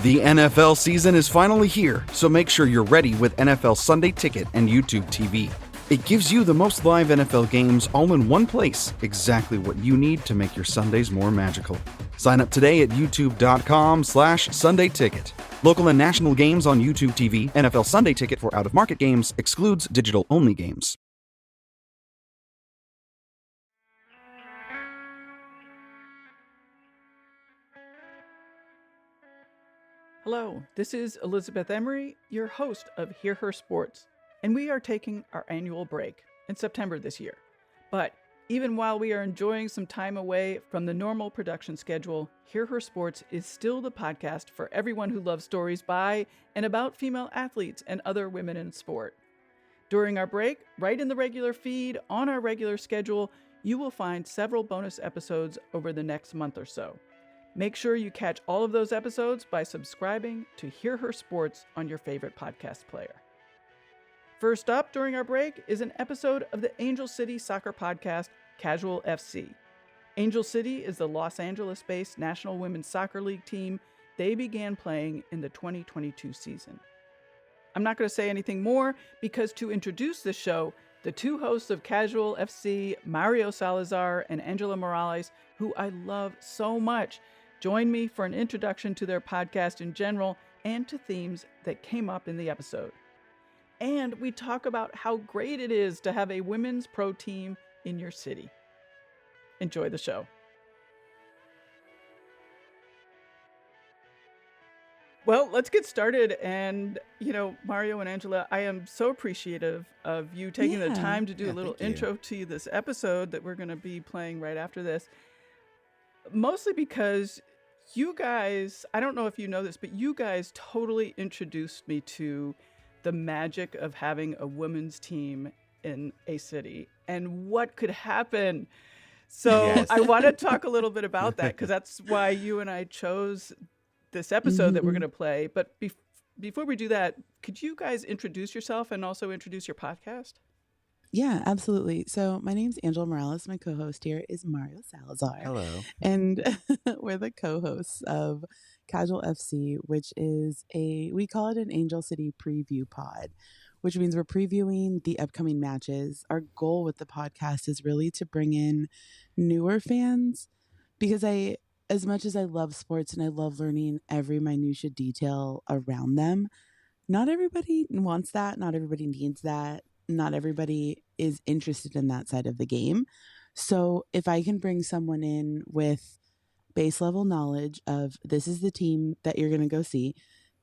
The NFL season is finally here, so make sure you're ready with NFL Sunday Ticket and YouTube TV. It gives you the most live NFL games all in one place, exactly what you need to make your Sundays more magical. Sign up today at youtube.com/Sunday Ticket. Local and national games on YouTube TV. NFL Sunday Ticket for out-of-market games excludes digital-only games. Hello, this is Elizabeth Emery, your host of Hear Her Sports, and we are taking our annual break in September this year. But even while we are enjoying some time away from the normal production schedule, Hear Her Sports is still the podcast for everyone who loves stories by and about female athletes and other women in sport. During our break, right in the regular feed, on our regular schedule, you will find several bonus episodes over the next month or so. Make sure you catch all of those episodes by subscribing to Hear Her Sports on your favorite podcast player. First up during our break is an episode of the Angel City soccer podcast, Casual FC. Angel City is the Los Angeles-based National Women's Soccer League team. They began playing in the 2022 season. I'm not going to say anything more because to introduce this show, the two hosts of Casual FC, Mario Salazar and Angela Morales, who I love so much, join me for an introduction to their podcast in general and to themes that came up in the episode. And we talk about how great it is to have a women's pro team in your city. Enjoy the show. Well, let's get started. And, Mario and Angela, I am so appreciative of you taking the time to do a little intro to this episode that we're going to be playing right after this. Mostly because you guys, I don't know if you know this, but you guys totally introduced me to the magic of having a women's team in a city and what could happen. So yes. I want to talk a little bit about that because that's why you and I chose this episode that we're going to play. But before we do that, could you guys introduce yourself and also introduce your podcast? Yeah, absolutely. So my name's Angela Morales. My co-host here is Mario Salazar. Hello. And we're the co-hosts of Casual FC, which is we call it an Angel City preview pod, which means we're previewing the upcoming matches. Our goal with the podcast is really to bring in newer fans because as much as I love sports and I love learning every minutia detail around them, not everybody wants that. Not everybody needs that. Not everybody is interested in that side of the game. So if I can bring someone in with base level knowledge of this is the team that you're going to go see,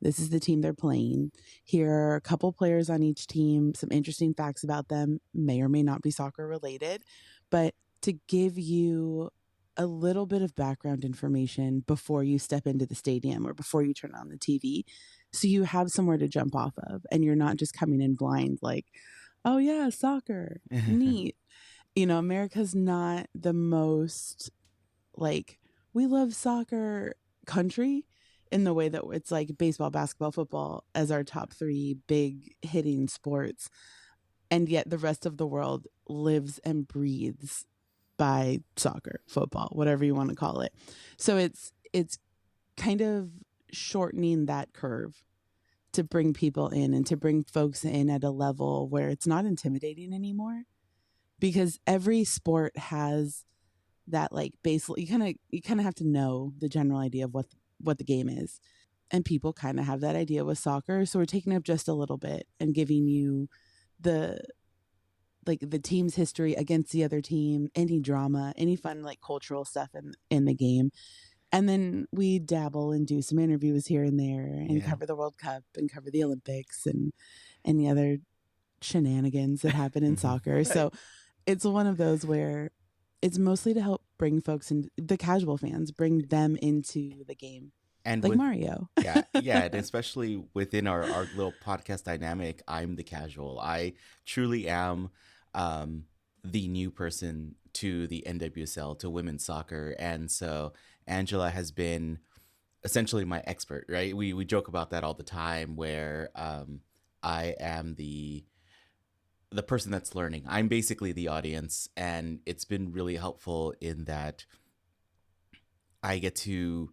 this is the team they're playing, here are a couple players on each team, some interesting facts about them, may or may not be soccer related, but to give you a little bit of background information before you step into the stadium or before you turn on the TV, so you have somewhere to jump off of and you're not just coming in blind like, oh yeah, soccer, neat. America's not the most we love soccer country in the way that it's like baseball, basketball, football as our top three big hitting sports. And yet the rest of the world lives and breathes by soccer, football, whatever you want to call it. So it's kind of shortening that curve to bring people in and to bring folks in at a level where it's not intimidating anymore, because every sport has that base. You kind of have to know the general idea of what the game is, and people kind of have that idea with soccer. So we're taking up just a little bit and giving you the team's history against the other team, any drama, any fun cultural stuff in the game. And then we dabble and do some interviews here and there and cover the World Cup and cover the Olympics and any other shenanigans that happen in soccer. Right. So it's one of those where it's mostly to help bring folks in, the casual fans, bring them into the game. And Mario. Yeah. And especially within our little podcast dynamic, I'm the casual. I truly am the new person to the NWSL, to women's soccer. And so Angela has been essentially my expert, right? We joke about that all the time, where I am the person that's learning. I'm basically the audience, and it's been really helpful in that I get to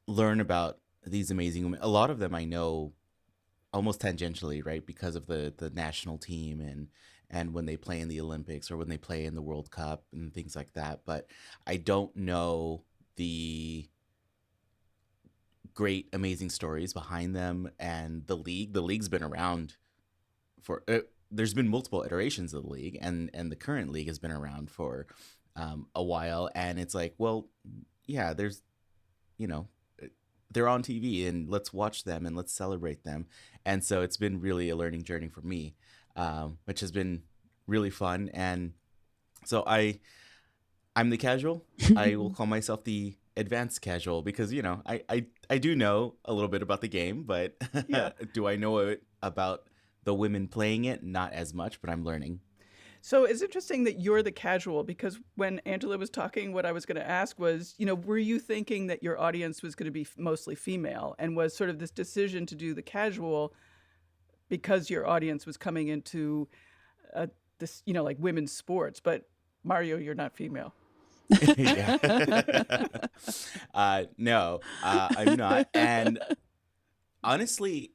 learn about these amazing women. A lot of them I know almost tangentially, right, because of the national team and when they play in the Olympics or when they play in the World Cup and things like that. But I don't know the great, amazing stories behind them and the league. The league's been around for. There's been multiple iterations of the league, and the current league has been around for a while. And it's like, well, yeah, there's, you know, they're on TV and let's watch them and let's celebrate them. And so it's been really a learning journey for me, which has been really fun. And so I'm the casual. I will call myself the advanced casual because, you know, I do know a little bit about the game, but Yeah. do I know it about the women playing it? Not as much, but I'm learning. So it's interesting that you're the casual, because when Angela was talking, what I was going to ask was, were you thinking that your audience was going to be mostly female, and was sort of this decision to do the casual because your audience was coming into this, like women's sports? But Mario, you're not female. Yeah. No, I'm not. And honestly,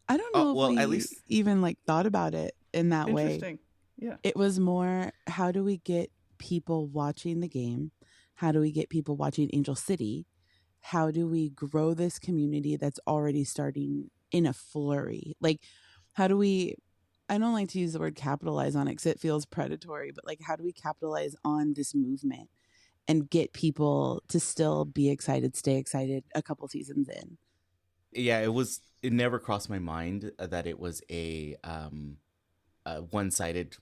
I don't know if well, we at least even like thought about it in that way. Interesting. Yeah. It was more, how do we get people watching the game? How do we get people watching Angel City? How do we grow this community that's already starting in a flurry? Like, how do we, I don't like to use the word capitalize on it because it feels predatory, but like, how do we capitalize on this movement and get people to still be excited, stay excited a couple seasons in? yeah, it never crossed my mind that it was a one-sided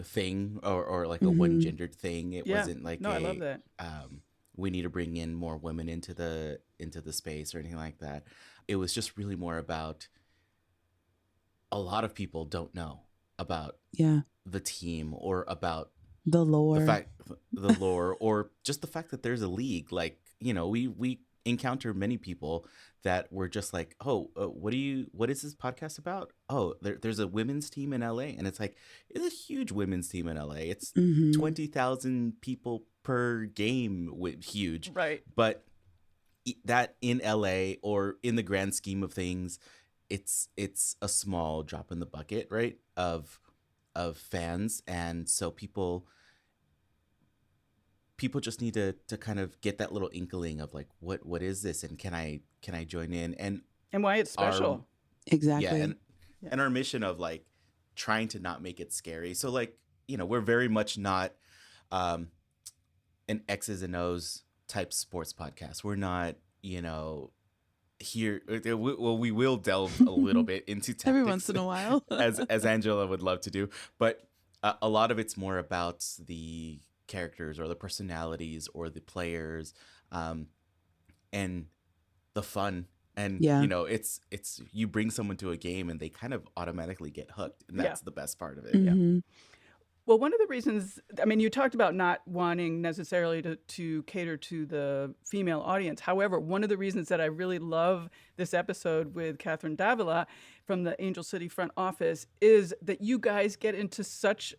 thing or like a one-gendered thing. It wasn't like I love that. We need to bring in more women into the space or anything like that. It was just really more about, a lot of people don't know about the team or about the lore, or just the fact that there's a league. Like, we encounter many people that were just like, oh, what is this podcast about? Oh, there's a women's team in LA, and it's like, it's a huge women's team in LA. It's 20,000 people per game, huge, right? But that in LA, or in the grand scheme of things, it's a small drop in the bucket, right, of fans. And so people just need to kind of get that little inkling of like, what is this, and can I join in, and why it's special. Exactly. Yeah, and our mission of like trying to not make it scary. So like, we're very much not an X's and O's type sports podcast. We're not, here. Well, we will delve a little bit into tactics every once in a while, as Angela would love to do, but a lot of it's more about the characters or the personalities or the players, and the fun. And it's you bring someone to a game and they kind of automatically get hooked, and that's the best part of it. Well, one of the reasons, I mean, you talked about not wanting necessarily to cater to the female audience. However, one of the reasons that I really love this episode with Catherine Davila from the Angel City front office is that you guys get into such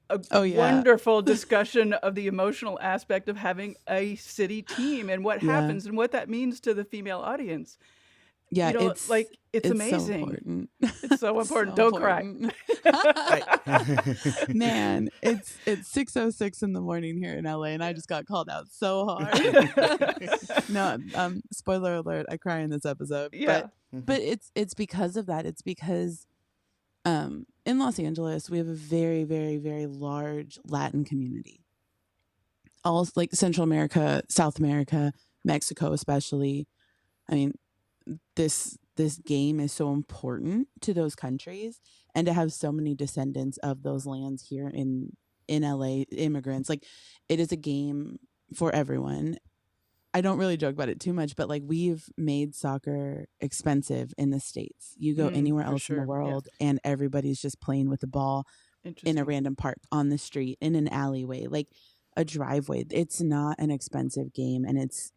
a wonderful discussion of the emotional aspect of having a city team and what happens and what that means to the female audience. Yeah, it's amazing. So important. It's so important. Don't cry. Man, it's 6:06 in the morning here in LA, and I just got called out so hard. No, spoiler alert, I cry in this episode. Yeah. But it's because of that. It's because in Los Angeles, we have a very, very, very large Latin community. All like Central America, South America, Mexico especially. I mean, this game is so important to those countries, and to have so many descendants of those lands here in LA, immigrants, like, it is a game for everyone. I don't really joke about it too much, but like, we've made soccer expensive in the States. You go anywhere else in the world and everybody's just playing with the ball in a random park, on the street, in an alleyway, like a driveway. It's not an expensive game, and it's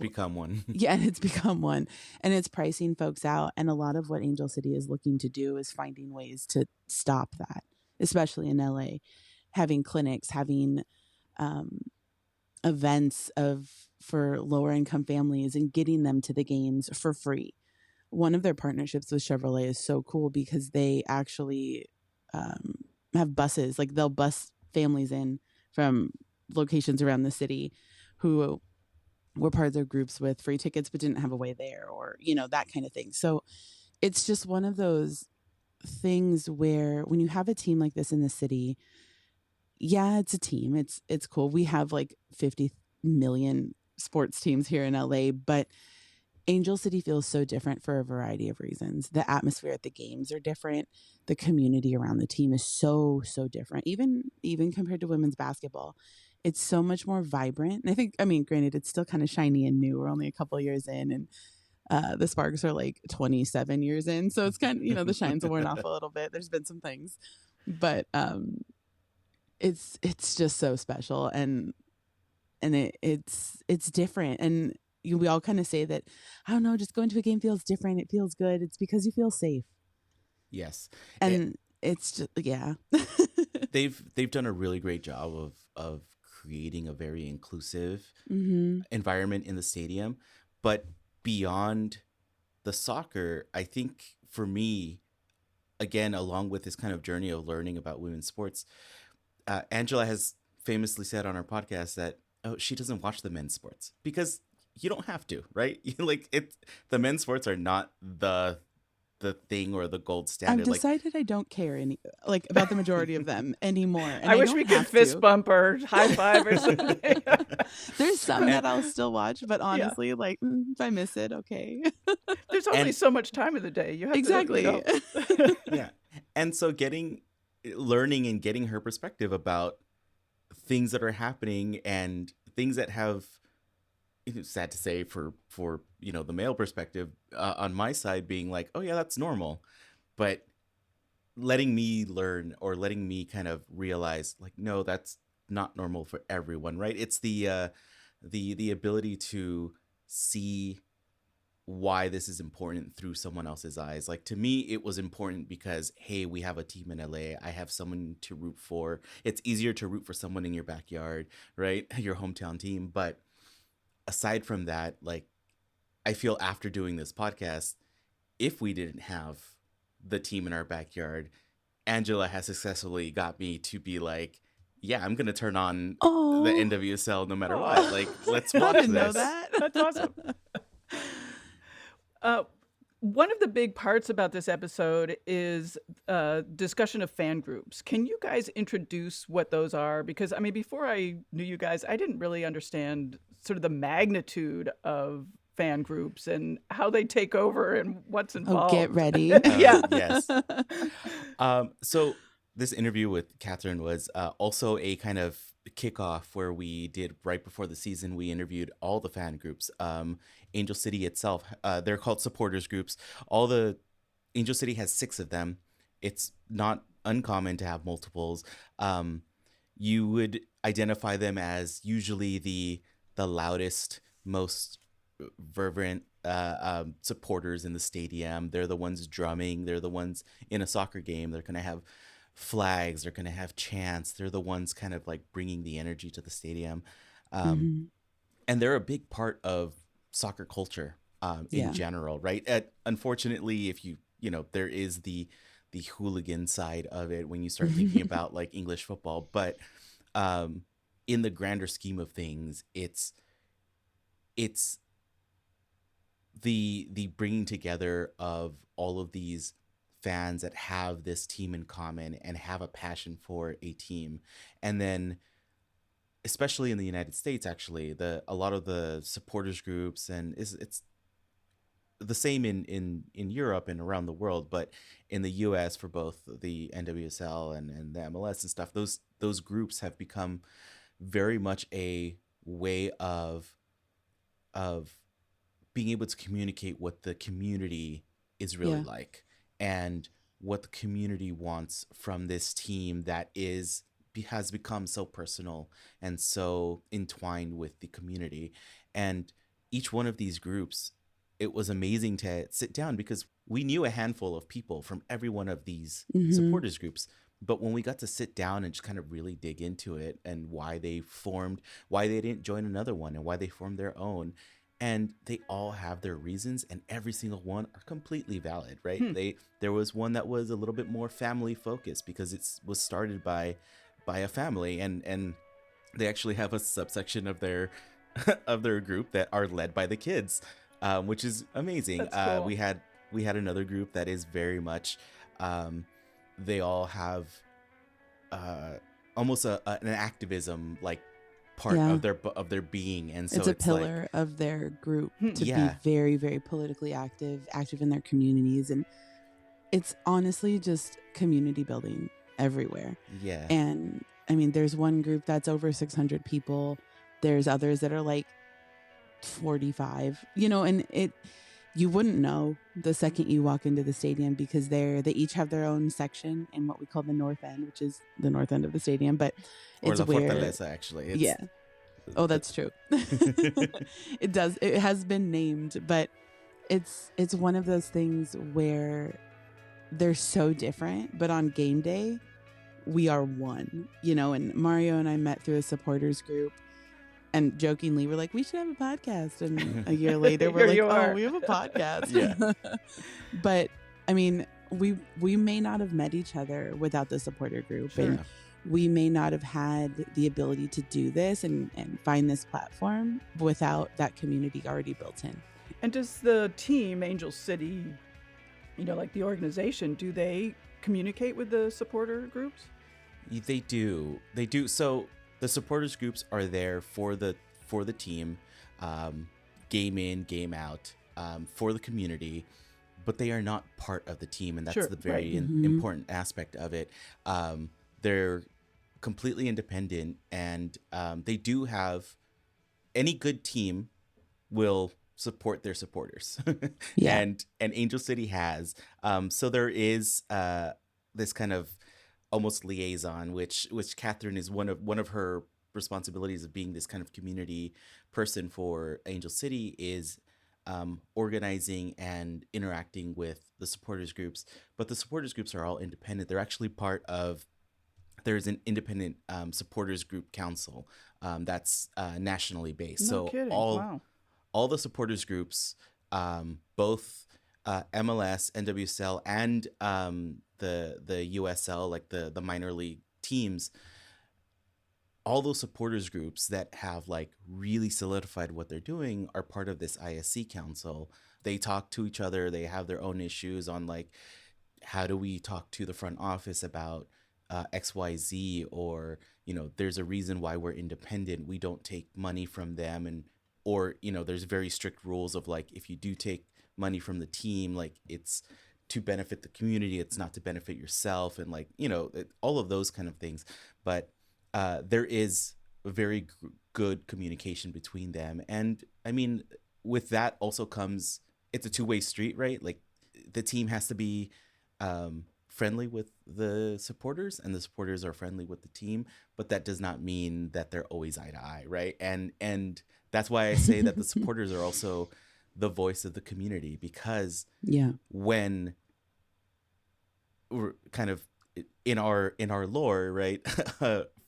become one. Yeah, and it's become one. And it's pricing folks out. And a lot of what Angel City is looking to do is finding ways to stop that, especially in LA. Having clinics, having events of for lower income families and getting them to the games for free. One of their partnerships with Chevrolet is so cool because they actually have buses. Like they'll bus families in from locations around the city who were part of their groups with free tickets but didn't have a way there, or that kind of thing. So it's just one of those things where when you have a team like this in the city, yeah, it's a team. It's cool. We have like 50 million sports teams here in LA, but Angel City feels so different for a variety of reasons. The atmosphere at the games are different. The community around the team is so different. Even compared to women's basketball, it's so much more vibrant. And I mean, granted, it's still kind of shiny and new. We're only a couple of years in, and the Sparks are like 27 years in. So it's kind of, the shine's worn off a little bit. There's been some things, but it's just so special, and it's different. And we all kind of say that, I don't know, just going to a game feels different. It feels good. It's because you feel safe. Yes. And it's just, yeah. They've done a really great job of creating a very inclusive environment in the stadium. But beyond the soccer, I think for me, again, along with this kind of journey of learning about women's sports, Angela has famously said on our podcast that she doesn't watch the men's sports because you don't have to, right? The men's sports are not the thing or the gold standard. I've decided I don't care about the majority of them anymore. And I wish we could fist bump or high five or something. There's some that I'll still watch, but honestly, if I miss it, okay. There's only so much time of the day. You have exactly. To, Yeah. And so learning and getting her perspective about things that are happening and things that have, it's sad to say for the male perspective, on my side being like, oh yeah, that's normal, but letting me learn or letting me kind of realize like, no, that's not normal for everyone, right? It's the ability to see why this is important through someone else's eyes. Like, to me, it was important because, hey, we have a team in LA. I have someone to root for. It's easier to root for someone in your backyard, right? Your hometown team. But aside from that, like, I feel after doing this podcast, if we didn't have the team in our backyard, Angela has successfully got me to be like, yeah, I'm going to turn on the NWSL no matter what. Like, let's watch I didn't this. know that. That's awesome. One of the big parts about this episode is discussion of fan groups. Can you guys introduce what those are? Because, I mean, before I knew you guys, I didn't really understand sort of the magnitude of fan groups and how they take over and what's involved. Oh, get ready. Yeah. Yes. So this interview with Catherine was also a kind of kickoff where we did right before the season. We interviewed all the fan groups. Angel City itself, they're called supporters groups. Angel City has 6 of them. It's not uncommon to have multiples. You would identify them as usually the loudest, most fervent supporters in the stadium. They're the ones drumming. They're the ones in a soccer game. They're going to have flags. They're going to have chants. They're the ones kind of like bringing the energy to the stadium. And they're a big part of soccer culture in general, right? Unfortunately, if there is the hooligan side of it when you start thinking about like English football, but in the grander scheme of things, it's the bringing together of all of these fans that have this team in common and have a passion for a team. And then especially in the United States, actually, a lot of the supporters groups, and it's the same in Europe and around the world, but in the US for both the NWSL and the MLS and stuff, those groups have become very much a way of being able to communicate what the community is really like and what the community wants from this team that has become so personal and so entwined with the community. And each one of these groups, it was amazing to sit down because we knew a handful of people from every one of these supporters groups, but when we got to sit down and just kind of really dig into it and why they didn't join another one and why they formed their own, and they all have their reasons, and every single one are completely valid, right? There was one that was a little bit more family focused because it was started by a family, and they actually have a subsection of their of their group that are led by the kids, which is amazing. That's cool. We had another group that is very much they all have almost an activism like part of their being, and so it's a pillar of their group to be very, very politically active in their communities, and it's honestly just community building everywhere. Yeah. And I mean, there's one group that's over 600 people. There's others that are like 45, and you wouldn't know the second you walk into the stadium because they each have their own section in what we call the north end, which is the north end of the stadium, but it's La where Fortaleza, actually. Oh, that's true. It has been named, but it's one of those things where they're so different, but on game day we are one, and Mario and I met through a supporters group, and jokingly we're like, we should have a podcast, and a year later we're like, oh, we have a podcast. Yeah. But I mean, we may not have met each other without the supporter group. Sure. And we may not have had the ability to do this and find this platform without that community already built in. And does the team, Angel City, like the organization, do they communicate with the supporter groups? They do. So the supporters groups are there for the team, game in, game out, for the community, but they are not part of the team, and that's the very important aspect of it. They're completely independent, and they do have, any good team will support their supporters. and Angel City has. So there is this kind of almost liaison, which Catherine is one of her responsibilities of being this kind of community person for Angel City is organizing and interacting with the supporters groups. But the supporters groups are all independent. They're actually there's an independent supporters group council that's nationally based. No kidding. Wow. All the supporters groups, both MLS, NWSL, and the USL, like the minor league teams, all those supporters groups that have like really solidified what they're doing are part of this ISC council. They talk to each other. They have their own issues on like, how do we talk to the front office about XYZ, or there's a reason why we're independent. We don't take money from them, or there's very strict rules of like, if you do take money from the team, like it's to benefit the community, it's not to benefit yourself, and like all of those kind of things. But there is a very good communication between them, and I mean, with that also comes, it's a two-way street, right? Like the team has to be friendly with the supporters, and the supporters are friendly with the team, but that does not mean that they're always eye to eye, right? And that's why I say that the supporters are also the voice of the community, because when we're kind of in our lore, right,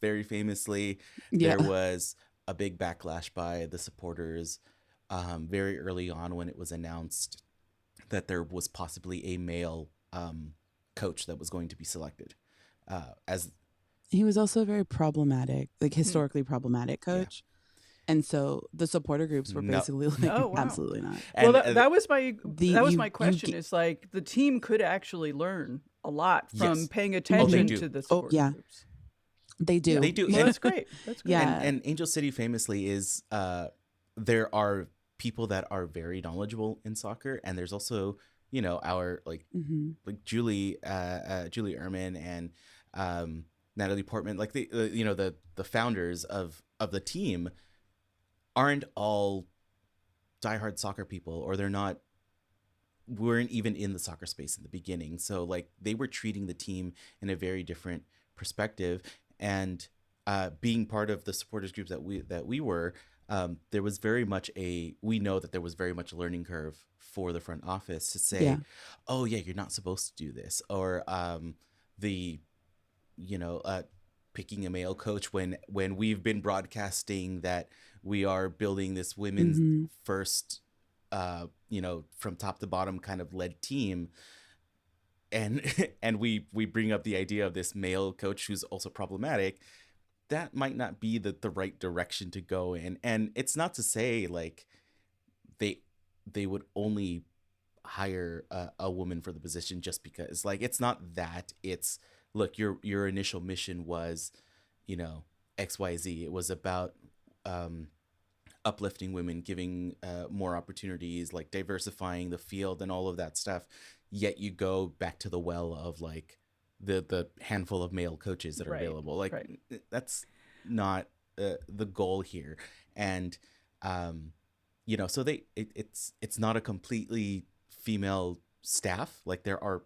very famously, there was a big backlash by the supporters very early on when it was announced that there was possibly a male coach that was going to be selected. As he was also a very problematic, like historically problematic coach. And so the supporter groups were basically like, absolutely not. Well, that was my question. Is like the team could actually learn a lot from paying attention to the supporter groups. They do. They do. Well, that's great. That's great. Yeah. And Angel City famously is, there are people that are very knowledgeable in soccer, and there's also, our like Julie Ehrman and Natalie Portman, like the founders of the team aren't all diehard soccer people, or weren't even in the soccer space in the beginning. So like they were treating the team in a very different perspective, and being part of the supporters groups that we were, there was very much we know that there was very much a learning curve for the front office to say, oh yeah, you're not supposed to do this, or the picking a male coach when we've been broadcasting that we are building this women's Mm-hmm. first, from top to bottom kind of led team. And and we bring up the idea of this male coach who's also problematic. That might not be the right direction to go in. And it's not to say like they would only hire a woman for the position just because, like, it's not that. It's, look, your initial mission was, XYZ. It was about uplifting women, giving more opportunities, like diversifying the field and all of that stuff. Yet you go back to the well of like the handful of male coaches that are Right, available. Like right. that's not the goal here. And so it's not a completely female staff. Like there are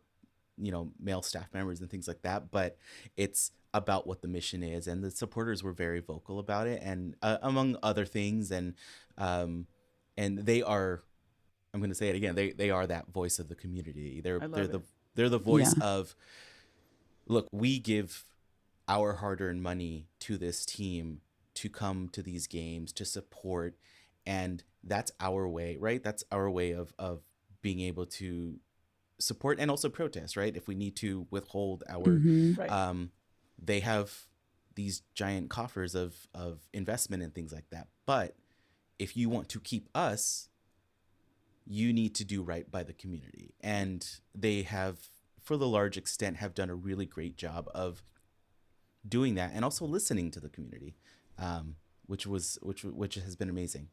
male staff members and things like that, but it's about what the mission is, and the supporters were very vocal about it, and among other things. And they are, I'm going to say it again, they are that voice of the community. They're the voice Yeah. of, look, we give our hard-earned money to this team to come to these games, to support, and that's our way, right? That's our way of being able to support and also protest, right? If we need to withhold our Mm-hmm. Right. they have these giant coffers of investment and things like that. But if you want to keep us, you need to do right by the community. And they have, for the large extent, have done a really great job of doing that, and also listening to the community, which has been amazing.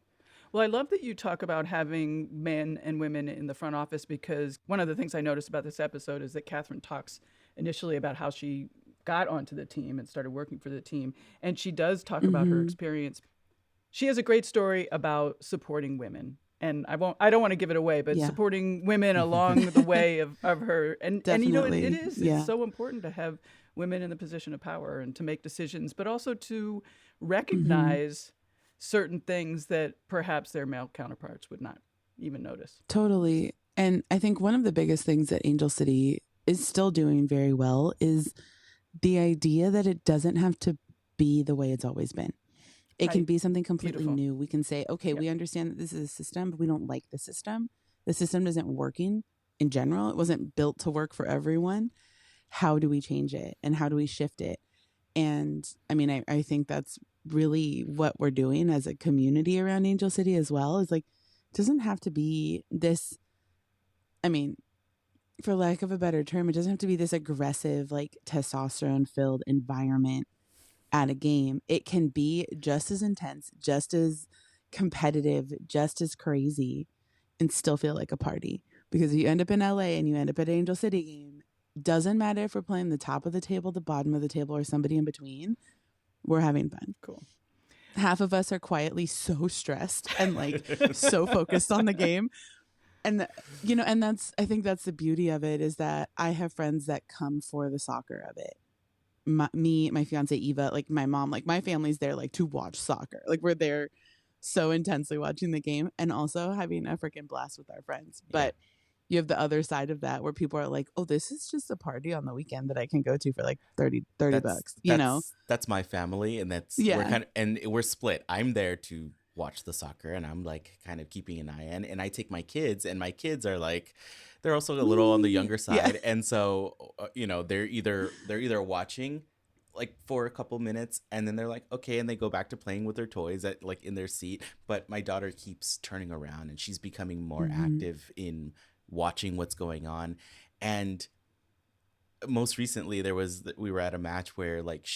Well, I love that you talk about having men and women in the front office, because one of the things I noticed about this episode is that Catherine talks initially about how she got onto the team and started working for the team. And she does talk about her Mm-hmm. experience. She has a great story about supporting women. And I don't want to give it away, but Yeah. supporting women along the way of her. And it Definitely. is. Yeah. It's so important to have women in the position of power and to make decisions, but also to recognize certain things that perhaps their male counterparts would not even notice. Totally. And I think one of the biggest things that Angel City is still doing very well is the idea that it doesn't have to be the way it's always been. It can Right. be something completely Beautiful. new. We can say, okay, Yep. we understand that this is a system, but we don't like the system. The system isn't working in general. It wasn't built to work for everyone. How do we change it? And how do we shift it? And I mean, I think that's really what we're doing as a community around Angel City as well, is like, it doesn't have to be this, I mean, for lack of a better term, it doesn't have to be this aggressive, like testosterone filled environment at a game. It can be just as intense, just as competitive, just as crazy, and still feel like a party. Because if you end up in LA and you end up at Angel City game, doesn't matter if we're playing the top of the table, the bottom of the table, or somebody in between, we're having fun. Cool. Half of us are quietly so stressed and like so focused on the game. And and I think that's the beauty of it, is that I have friends that come for the soccer of it. My fiance Eva, like my mom, like my family's there like to watch soccer. Like we're there so intensely watching the game and also having a freaking blast with our friends. But you have the other side of that where people are like, oh, this is just a party on the weekend that I can go to for like 30 bucks, That's my family, and we're split. I'm there to watch the soccer, and I'm like kind of keeping an eye on, and I take my kids, and my kids are like, they're also a little on the younger side. Yeah. And so they're either watching like for a couple minutes, and then they're like, okay, and they go back to playing with their toys at like in their seat. But my daughter keeps turning around, and she's becoming more active in watching what's going on. And most recently we were at a match where like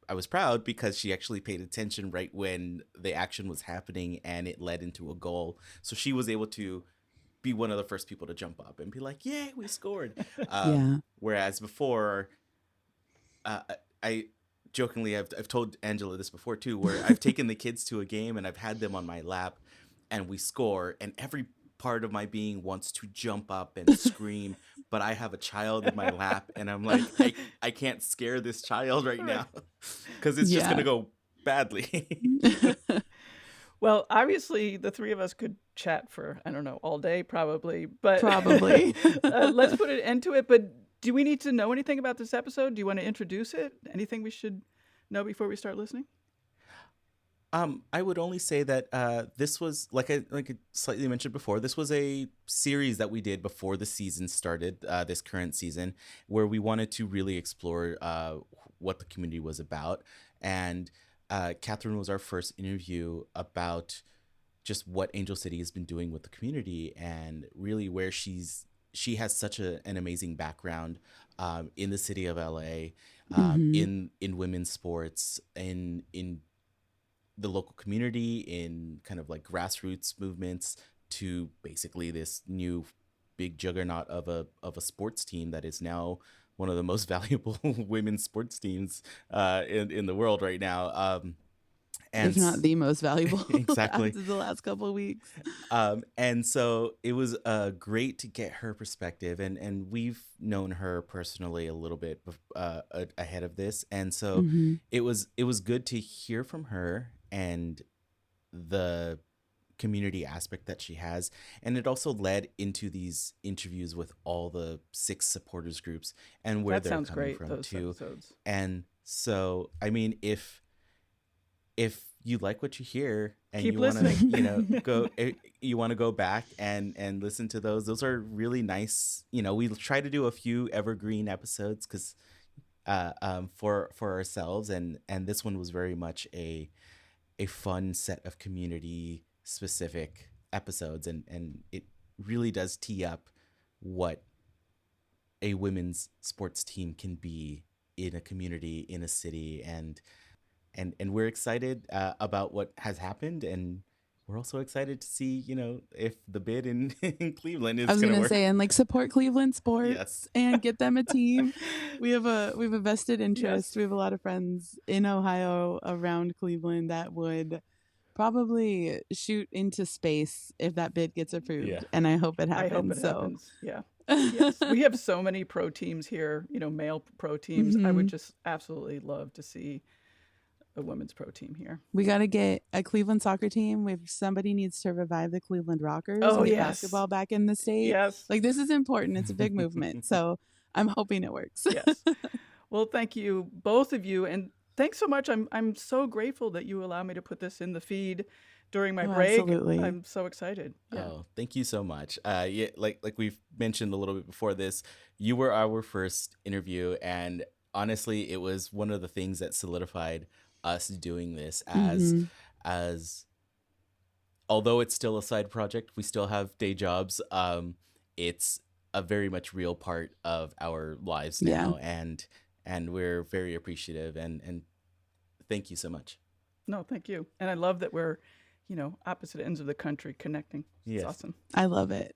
I was proud because she actually paid attention right when the action was happening and it led into a goal. So she was able to be one of the first people to jump up and be like, yay, we scored. Whereas before, I jokingly, I've told Angela this before too, where I've taken the kids to a game and I've had them on my lap and we score, and every part of my being wants to jump up and scream, but I have a child in my lap, and I'm like, I can't scare this child right now because it's just going to go badly. Well, obviously, the three of us could chat for, I don't know, all day probably. But Probably. let's put an end to it. But do we need to know anything about this episode? Do you want to introduce it? Anything we should know before we start listening? I would only say that this was like I slightly mentioned before. This was a series that we did before the season started, this current season, where we wanted to really explore what the community was about. And Catherine was our first interview about just what Angel City has been doing with the community, and really where she has such an amazing background in the city of LA, in women's sports, in the local community, in kind of like grassroots movements, to basically this new big juggernaut of a sports team that is now one of the most valuable women's sports teams in the world right now. And if not the most valuable. Exactly. After the last couple of weeks. And so it was great to get her perspective, and we've known her personally a little bit ahead of this, and so it was good to hear from her and the community aspect that she has. And it also led into these interviews with all the 6 supporters groups and where they're coming from too. Episodes. And so, I mean, if you like what you hear and Keep you want listening. to you want to go back and listen to those are really nice. We try to do a few evergreen episodes because for ourselves, and this one was very much a fun set of community specific episodes, and it really does tee up what a women's sports team can be in a community, in a city, and we're excited about what has happened, and we're also excited to see, if the bid in Cleveland is going to work. I was going to say, and like support Cleveland sports. Yes. And get them a team. We have a vested interest. Yes. We have a lot of friends in Ohio around Cleveland that would probably shoot into space if that bid gets approved. Yeah. And I hope it happens. I hope it happens. Yeah. Yes. We have so many pro teams here, male pro teams. I would just absolutely love to see a women's pro team here. We got to get a Cleveland soccer team. If somebody needs to revive the Cleveland Rockers, Oh, get yes. basketball back in the state. Yes. Like, this is important. It's a big movement. So I'm hoping it works. Yes. Well, thank you, both of you. And thanks so much. I'm so grateful that you allow me to put this in the feed during my break. Absolutely. I'm so excited. Yeah. Oh, thank you so much. Yeah, like we've mentioned a little bit before this, you were our first interview, and honestly, it was one of the things that solidified us doing this as although it's still a side project, we still have day jobs. It's a very much real part of our lives now, and we're very appreciative, and thank you so much. No, thank you. And I love that we're, opposite ends of the country connecting. It's Yes. awesome. I love it.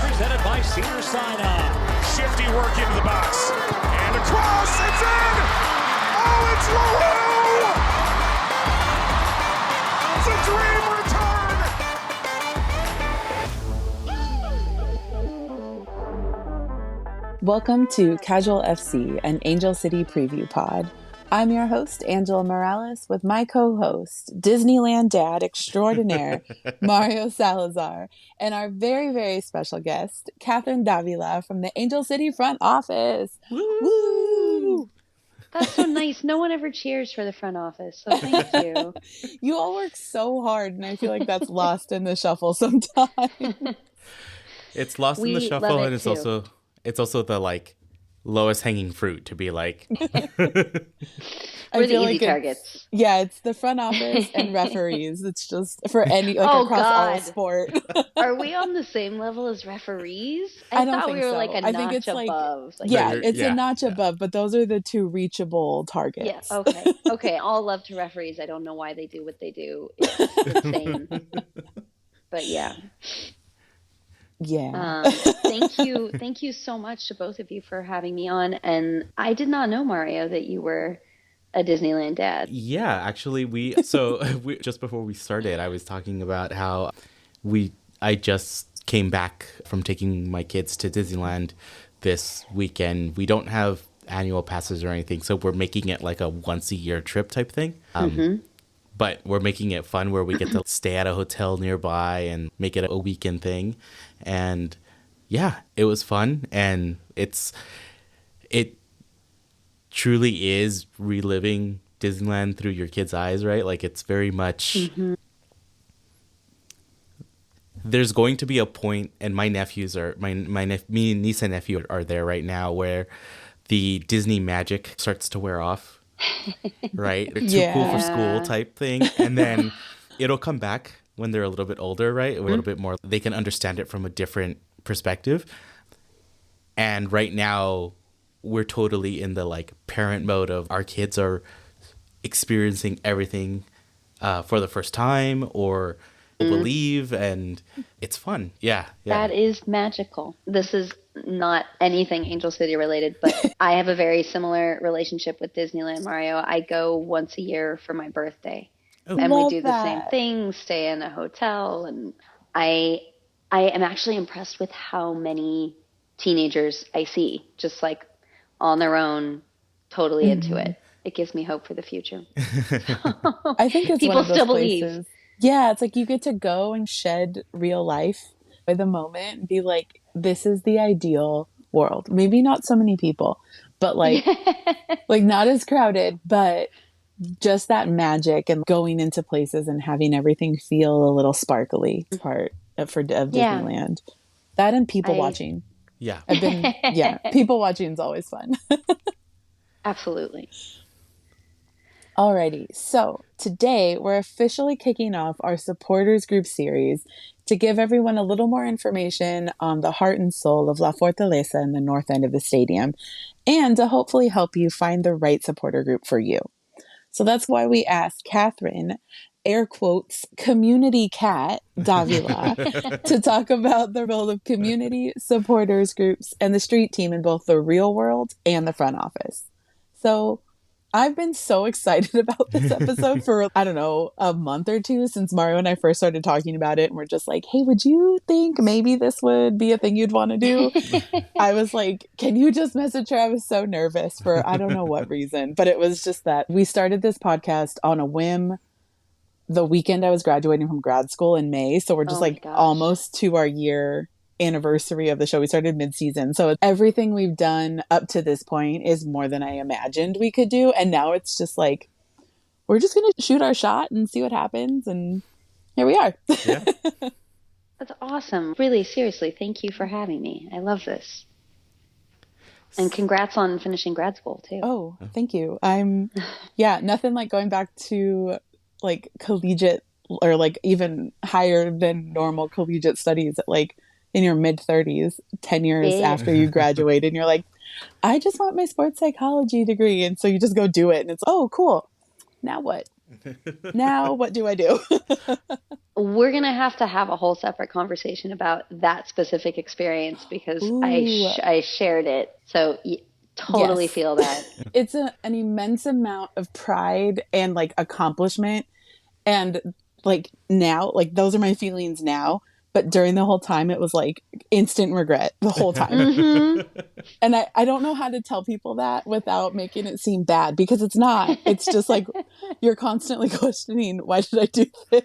Presented by Cedar Sinai. Shifty work into the box. And across, it's in! Oh, it's LaRue! It's a dream return! Welcome to Casual FC, an Angel City preview pod. I'm your host, Angela Morales, with my co-host, Disneyland dad extraordinaire, Mario Salazar, and our very, very special guest, Catherine Davila from the Angel City front office. Woo! That's so nice. No one ever cheers for the front office, so thank you. You all work so hard, and I feel like that's lost in the shuffle sometimes. It's lost in the We shuffle, love and it it's also the lowest hanging fruit to be like. We're the easy targets. It's the front office and referees. It's just for any across all sport. Are we on the same level as referees? I don't thought think we were so. like a I think notch it's above. A notch above, but those are the two reachable targets. Yeah. Okay. All love to referees. I don't know why they do what they do. It's insane. But yeah. Yeah. Thank you so much to both of you for having me on. And I did not know, Mario, that you were a Disneyland dad. Yeah, actually, we just before we started, I was talking about how I just came back from taking my kids to Disneyland this weekend. We don't have annual passes or anything, so we're making it like a once a year trip type thing. But we're making it fun where we get to stay at a hotel nearby and make it a weekend thing. And yeah, it was fun. And it truly is reliving Disneyland through your kids' eyes, right? Like it's very much, there's going to be a point, and my nephews are, me and niece and nephew are there right now, where the Disney magic starts to wear off. Right? They're too cool for school type thing. And then it'll come back when they're a little bit older, right? A little bit more. They can understand it from a different perspective. And right now, we're totally in the like parent mode of our kids are experiencing everything for the first time or believe, and it's fun. Yeah. That is magical. This is not anything Angel City related, but I have a very similar relationship with Disneyland, Mario. I go once a year for my birthday. And we do the same thing, stay in a hotel. And I am actually impressed with how many teenagers I see just like on their own, totally into it. It gives me hope for the future. I think it's people one of those still places. believe. Yeah, it's like you get to go and shed real life by the moment and be like, this is the ideal world. Maybe not so many people, but like not as crowded, but just that magic and going into places and having everything feel a little sparkly part of Disneyland. That and people watching. Yeah. People watching is always fun. Absolutely. Alrighty, so today we're officially kicking off our supporters group series to give everyone a little more information on the heart and soul of La Fortaleza in the north end of the stadium, and to hopefully help you find the right supporter group for you. So that's why we asked Catherine, air quotes, community cat, Davila, to talk about the role of community, supporters groups, and the street team in both the real world and the front office. So I've been so excited about this episode for, I don't know, a month or two since Mario and I first started talking about it. And we're just like, hey, would you think maybe this would be a thing you'd want to do? I was like, can you just message her? I was so nervous for, I don't know what reason, but it was just that we started this podcast on a whim the weekend I was graduating from grad school in May. So we're just almost to our year anniversary of the show. We started mid-season, so everything we've done up to this point is more than I imagined we could do, and now it's just like we're just gonna shoot our shot and see what happens, and here we are. That's awesome. Really, seriously, thank you for having me. I love this, and congrats on finishing grad school too. Oh, thank you. Nothing like going back to like collegiate or like even higher than normal collegiate studies at like in your mid-30s, 10 years after you graduate, and you're like, I just want my sports psychology degree. And so you just go do it. And it's, oh, cool. Now what? Now what do I do? We're going to have a whole separate conversation about that specific experience because I shared it. So totally feel that. It's an immense amount of pride and like accomplishment. And like now, like those are my feelings now. But during the whole time, it was like instant regret the whole time. And I don't know how to tell people that without making it seem bad, because it's not. It's just like you're constantly questioning, why did I do this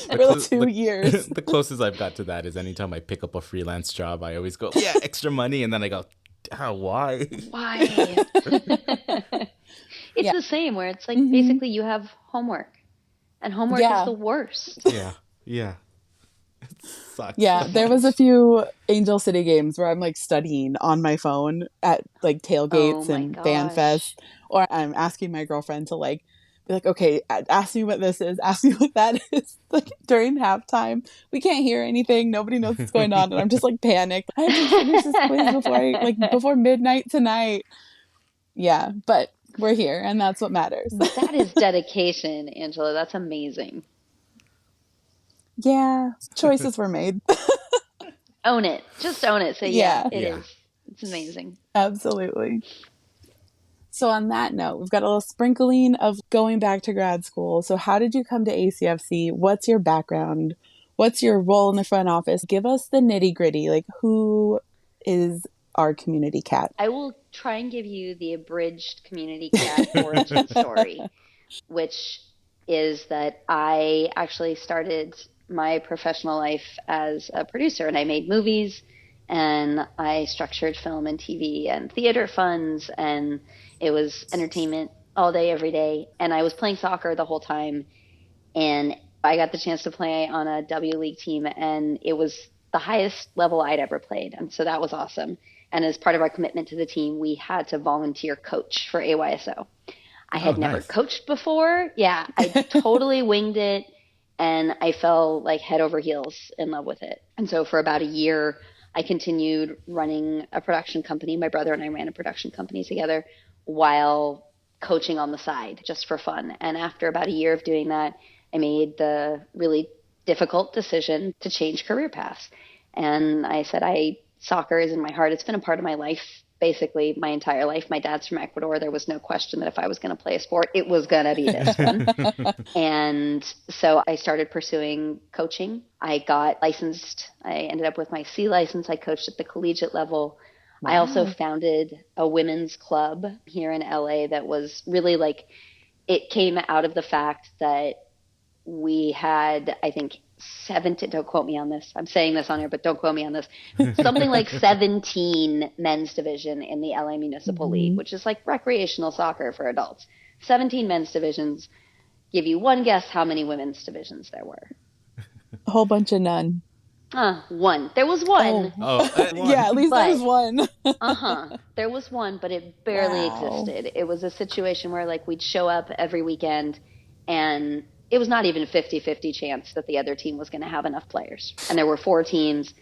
for 2 years? The closest I've got to that is anytime I pick up a freelance job, I always go, yeah, extra money. And then I go, why? Why? It's the same where it's like basically you have homework. And homework is the worst. Yeah. It sucks. Yeah, there was a few Angel City games where I'm like studying on my phone at like tailgates and fan fest, or I'm asking my girlfriend to like be like, okay, ask me what this is, ask me what that is. Like during halftime, we can't hear anything, nobody knows what's going on, and I'm just like panicked. I have to finish this quiz before midnight tonight. Yeah, but we're here, and that's what matters. That is dedication, Angela. That's amazing. Yeah, choices were made. Own it. Just own it. Say, it is. It's amazing. Absolutely. So on that note, we've got a little sprinkling of going back to grad school. So how did you come to ACFC? What's your background? what's your role in the front office? Give us the nitty gritty. Like, who is our community cat? I will try and give you the abridged community cat origin story, which is that I actually started my professional life as a producer, and I made movies and I structured film and TV and theater funds, and it was entertainment all day, every day. And I was playing soccer the whole time, and I got the chance to play on a W League team, and it was the highest level I'd ever played. And so that was awesome. And as part of our commitment to the team, we had to volunteer coach for AYSO. I had never coached before. Yeah, I totally winged it, and I fell like head over heels in love with it. And so for about a year, I continued running a production company. My brother and I ran a production company together while coaching on the side just for fun. And after about a year of doing that, I made the really difficult decision to change career paths. And I said, soccer is in my heart. It's been a part of my life, basically my entire life. My dad's from Ecuador. There was no question that if I was going to play a sport, it was going to be this one. And so I started pursuing coaching. I got licensed. I ended up with my C license. I coached at the collegiate level. Wow. I also founded a women's club here in LA that was really like, it came out of the fact that we had, I think, 17, don't quote me on this. I'm saying this on here, but don't quote me on this. Something like 17 men's division in the LA Municipal League, which is like recreational soccer for adults. 17 men's divisions. Give you one guess how many women's divisions there were. A whole bunch of none. One. There was one. One. Yeah, at least there was one. There was one, but it barely existed. It was a situation where like we'd show up every weekend, and it was not even a 50-50 chance that the other team was going to have enough players. And there were 4 teams.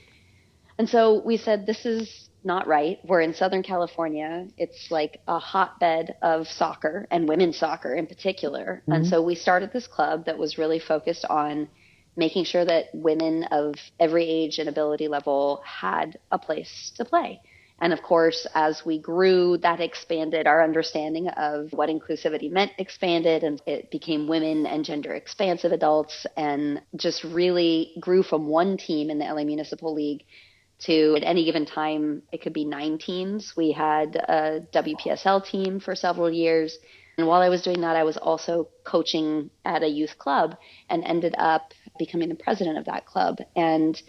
And so we said, this is not right. We're in Southern California. It's like a hotbed of soccer, and women's soccer in particular. And so we started this club that was really focused on making sure that women of every age and ability level had a place to play. And of course, as we grew, that expanded our understanding of what inclusivity meant, expanded, and it became women and gender expansive adults, and just really grew from one team in the LA Municipal League to, at any given time, it could be 9 teams. We had a WPSL team for several years. And while I was doing that, I was also coaching at a youth club and ended up becoming the president of that club. And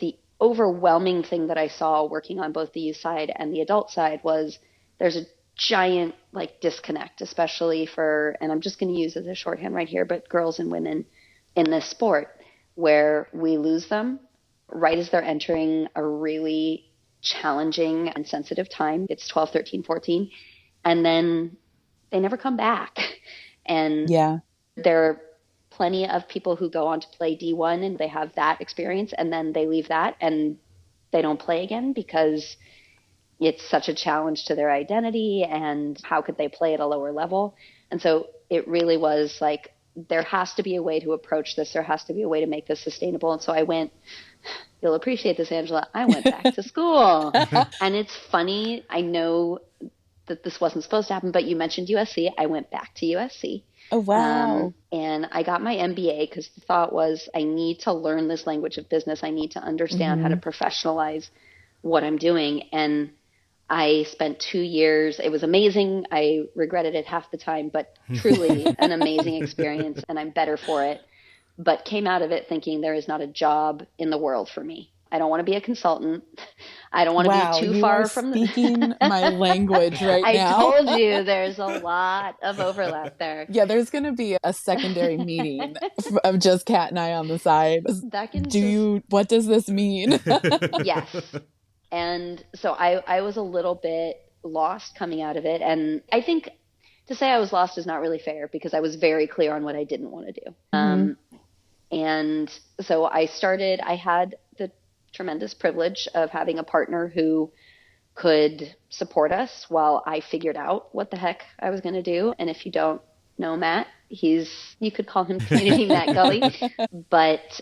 the overwhelming thing that I saw working on both the youth side and the adult side was there's a giant like disconnect, especially for, and I'm just going to use as a shorthand right here, but girls and women in this sport, where we lose them right as they're entering a really challenging and sensitive time. It's 12, 13, 14. And then they never come back. And there are plenty of people who go on to play D1 and they have that experience, and then they leave that and they don't play again because it's such a challenge to their identity, and how could they play at a lower level? And so it really was like, there has to be a way to approach this. There has to be a way to make this sustainable. And so I went, you'll appreciate this, Angela, I went back to school. And it's funny, I know that this wasn't supposed to happen, but you mentioned USC. I went back to USC. Oh, wow. And I got my MBA because the thought was, I need to learn this language of business. I need to understand how to professionalize what I'm doing. And I spent 2 years. It was amazing. I regretted it half the time, but truly an amazing experience, and I'm better for it. But came out of it thinking there is not a job in the world for me. I don't want to be a consultant. I don't want to be too far from speaking my language right now. I told you there's a lot of overlap there. Yeah, there's going to be a secondary meeting of just Kat and I on the side. What does this mean? Yes. And so I was a little bit lost coming out of it. And I think to say I was lost is not really fair, because I was very clear on what I didn't want to do. And so I had the tremendous privilege of having a partner who could support us while I figured out what the heck I was going to do. And if you don't know Matt, you could call him Community Matt Gully. But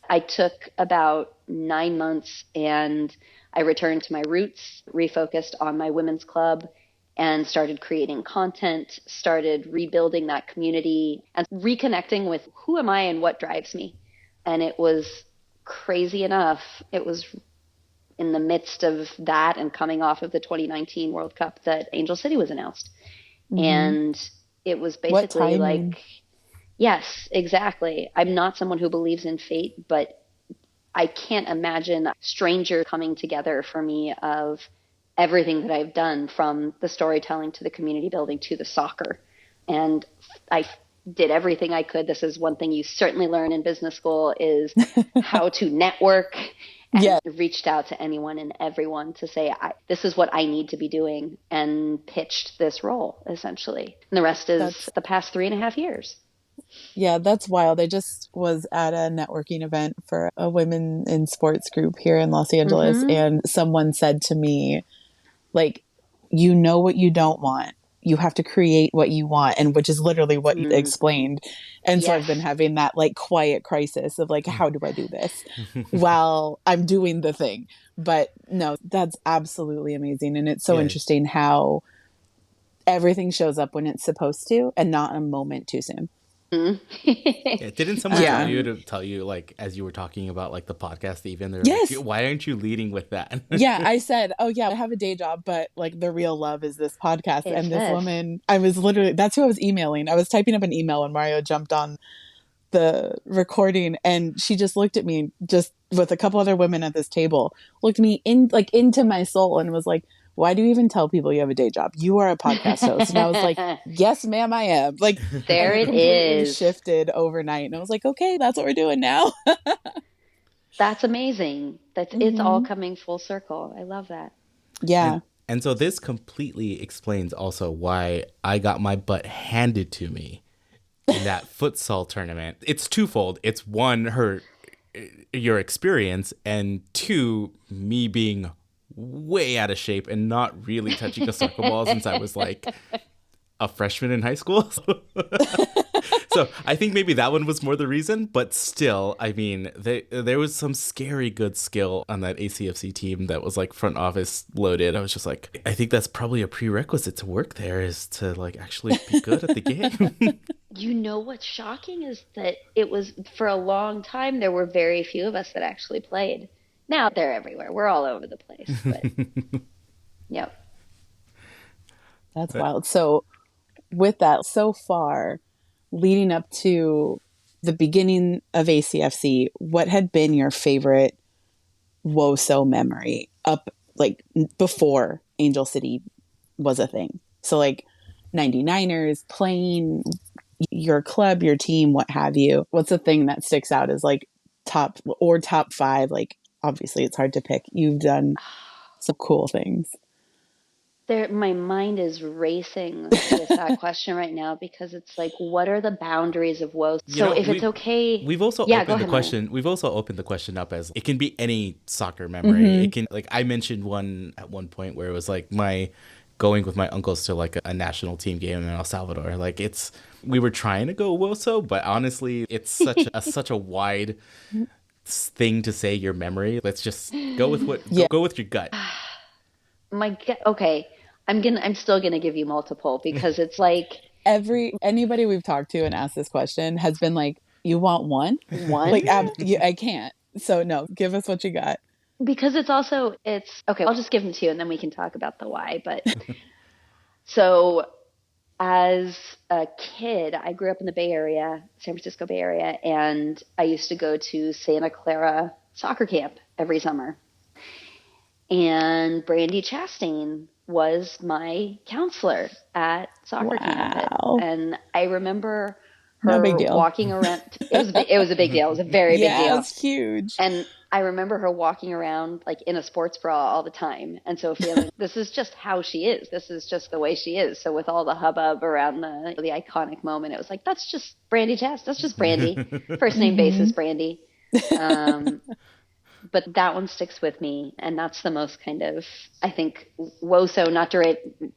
I took about 9 months and I returned to my roots, refocused on my women's club, and started creating content, started rebuilding that community and reconnecting with who am I and what drives me. And it was crazy enough, it was in the midst of that and coming off of the 2019 World Cup that Angel City was announced. Mm-hmm. And it was basically like, yes, exactly. I'm not someone who believes in fate, but I can't imagine strangers coming together for me of everything that I've done, from the storytelling to the community building to the soccer. And I did everything I could. This is one thing you certainly learn in business school, is how to network. And reached out to anyone and everyone to say, this is what I need to be doing, and pitched this role, essentially. And the rest is the past 3.5 years. Yeah, that's wild. I just was at a networking event for a women in sports group here in Los Angeles, Mm-hmm. and someone said to me, like, you know what you don't want. You have to create what you want, and which is literally what you explained. And so I've been having that like quiet crisis of like, how do I do this while I'm doing the thing? But no, that's absolutely amazing. And it's so interesting how everything shows up when it's supposed to, and not a moment too soon. Didn't someone tell you like, as you were talking about like the podcast, even they're like, why aren't you leading with that? I said, oh yeah, I have a day job, but like the real love is this podcast. And this woman, I was literally, that's who I was emailing. I was typing up an email when Mario jumped on the recording, and she just looked at me, just with a couple other women at this table, looked me into my soul and was like, why do you even tell people you have a day job? You are a podcast host. And I was like, yes, ma'am, I am. Like, there it is. Shifted overnight. And I was like, okay, that's what we're doing now. That's amazing. It's all coming full circle. I love that. Yeah. And so this completely explains also why I got my butt handed to me in that futsal tournament. It's twofold. It's one, your experience, and two, me being way out of shape and not really touching a soccer ball since I was like a freshman in high school. So I think maybe that one was more the reason, but still, I mean, there was some scary good skill on that ACFC team that was like front office loaded. I was just like, I think that's probably a prerequisite to work there, is to like actually be good at the game. You know what's shocking is that it was, for a long time, there were very few of us that actually played. Now they're everywhere. We're all over the place. But yep. That's wild. So with that, so far, leading up to the beginning of ACFC, what had been your favorite WOSO memory up like before Angel City was a thing? So like 99ers, playing, your club, your team, what have you. What's the thing that sticks out as like top 5? Like, obviously it's hard to pick. You've done some cool things. My mind is racing with that question right now, because it's like, what are the boundaries of WOSO? So if it's okay, we've also opened the question. Ryan. We've also opened the question up as it can be any soccer memory. It can, like, I mentioned one at one point where it was like my going with my uncles to like a national team game in El Salvador. Like, we were trying to go WOSO, but honestly, it's such a wide thing to say your memory. Let's just go with go with your gut. Okay. I'm still gonna give you multiple, because it's like anybody we've talked to and asked this question has been like, you want one? Like, I can't. So no, give us what you got. Because it's okay. I'll just give them to you, and then we can talk about the why. But so, as a kid, I grew up in the Bay Area, San Francisco Bay Area, and I used to go to Santa Clara soccer camp every summer. And Brandy Chastain was my counselor at soccer camp. And I remember her walking around. It was a big deal. It was a very big deal. Yeah, it was huge. And I remember her walking around like in a sports bra all the time. And so feeling, this is just how she is. This is just the way she is. So with all the hubbub around the iconic moment, it was like, that's just Brandy Chastain. That's just Brandy. First name basis Brandy. But that one sticks with me, and that's the most kind of, I think, WOSO, not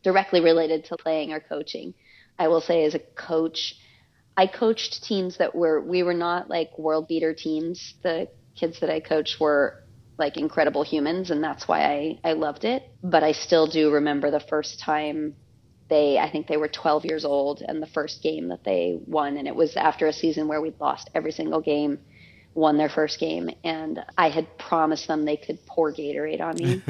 directly related to playing or coaching. I will say, as a coach, I coached teams that we were not like world beater teams. The kids that I coached were like incredible humans, and that's why I loved it. But I still do remember the first time I think they were 12 years old, and the first game that they won, and it was after a season where we'd lost every single game. won their first game, and I had promised them they could pour Gatorade on me.